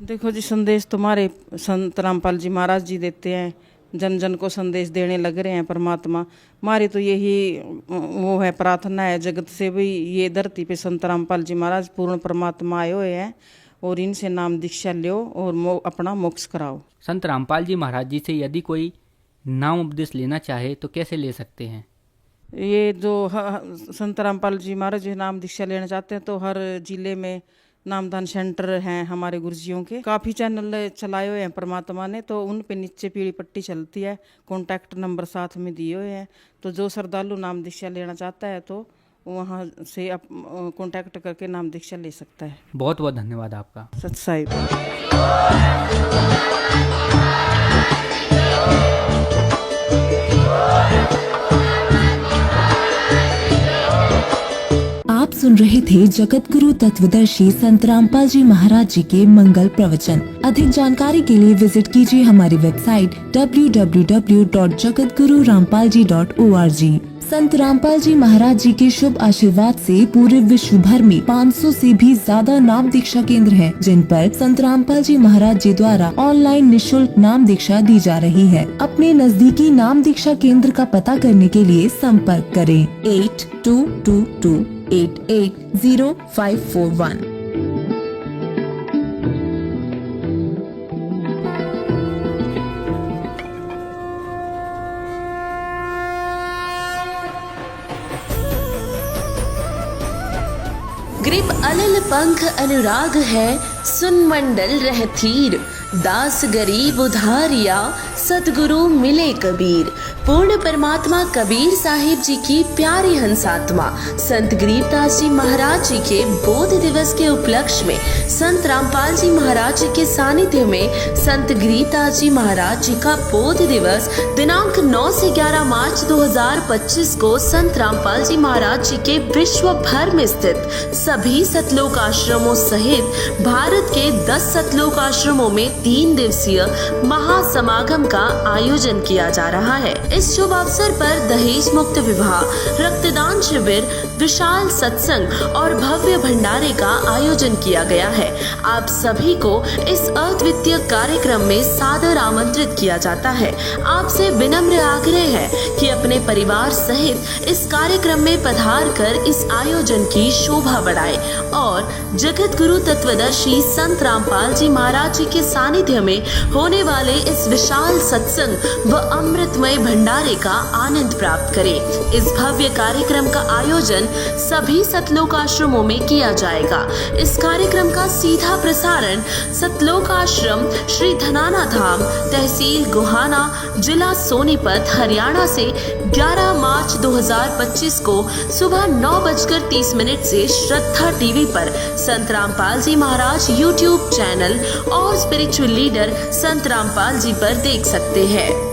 देखो जी, संदेश तुम्हारे संत रामपाल जी महाराज जी देते हैं, जन जन को संदेश देने लग रहे हैं परमात्मा। हमारी तो यही वो है, प्रार्थना है जगत से भी, ये धरती पे संत रामपाल जी महाराज पूर्ण परमात्मा आए हुए हैं और इनसे नाम दीक्षा लो और अपना मोक्ष कराओ। संत रामपाल जी महाराज जी से यदि कोई नाम उपदेश लेना चाहे तो कैसे ले सकते हैं? ये जो संत रामपाल जी महाराज जी नाम दीक्षा लेना चाहते हैं तो हर जिले में नामदान सेंटर हैं हमारे गुरुजियों के। काफ़ी चैनल चलाए हुए हैं परमात्मा ने, तो उन पे नीचे पीली पट्टी चलती है, कॉन्टैक्ट नंबर साथ में दिए हुए हैं। तो जो श्रद्धालु नाम दीक्षा लेना चाहता है तो वहाँ से कॉन्टैक्ट करके नाम दीक्षा ले सकता है। बहुत बहुत धन्यवाद आपका। सत साहिब। आप सुन रहे थे जगत गुरु तत्वदर्शी संत रामपाल जी महाराज जी के मंगल प्रवचन। अधिक जानकारी के लिए विजिट कीजिए हमारी वेबसाइट www.jagatgururampalji.org। संत रामपाल जी महाराज जी के शुभ आशीर्वाद से पूरे विश्व भर में 500 से भी ज्यादा नाम दीक्षा केंद्र हैं, जिन पर संत रामपाल जी महाराज जी द्वारा ऑनलाइन निशुल्क नाम दीक्षा दी जा रही है। अपने नजदीकी नाम दीक्षा केंद्र का पता करने के लिए संपर्क करें 8222880541। ग्रीब अलल पंख अनुराग है, सुन मंडल रहथीर, दास गरीब उधारिया, सतगुरु मिले कबीर। पूर्ण परमात्मा कबीर साहिब जी की प्यारी हंसात्मा संत गरीबदास जी महाराज जी के बोध दिवस के उपलक्ष्य में संत रामपाल जी महाराज जी के सानिध्य में संत गरीबदास जी महाराज जी का बोध दिवस दिनांक 9 से 11 मार्च 2025 को संत रामपाल जी महाराज जी के विश्व भर में स्थित सभी सतलोक आश्रमों सहित भारत के 10 सतलोक आश्रमों में 3 दिवसीय महासमागम का आयोजन किया जा रहा है। इस शुभ अवसर पर दहेज मुक्त विवाह, रक्तदान शिविर, विशाल सत्संग और भव्य भंडारे का आयोजन किया गया है। आप सभी को इस अद्वितीय कार्यक्रम में सादर आमंत्रित किया जाता है। आपसे विनम्र आग्रह है कि अपने परिवार सहित इस कार्यक्रम में पधार कर इस आयोजन की शोभा बढ़ाए और जगत गुरु तत्वदर्शी संत रामपाल जी महाराज जी के सानिध्य में होने वाले इस विशाल सत्संग व अमृतमय भंडारे का आनंद प्राप्त करें। इस भव्य कार्यक्रम का आयोजन सभी सतलोक आश्रमों में किया जाएगा। इस कार्यक्रम का सीधा प्रसारण सतलोक आश्रम श्री धनाना धाम, तहसील गोहाना, जिला सोनीपत, हरियाणा से 11 मार्च 2025 को सुबह 9:30 से श्रद्धा टीवी पर संत रामपाल जी महाराज यूट्यूब चैनल और स्पिरिचुअल लीडर संत रामपाल जी पर देख सकते हैं।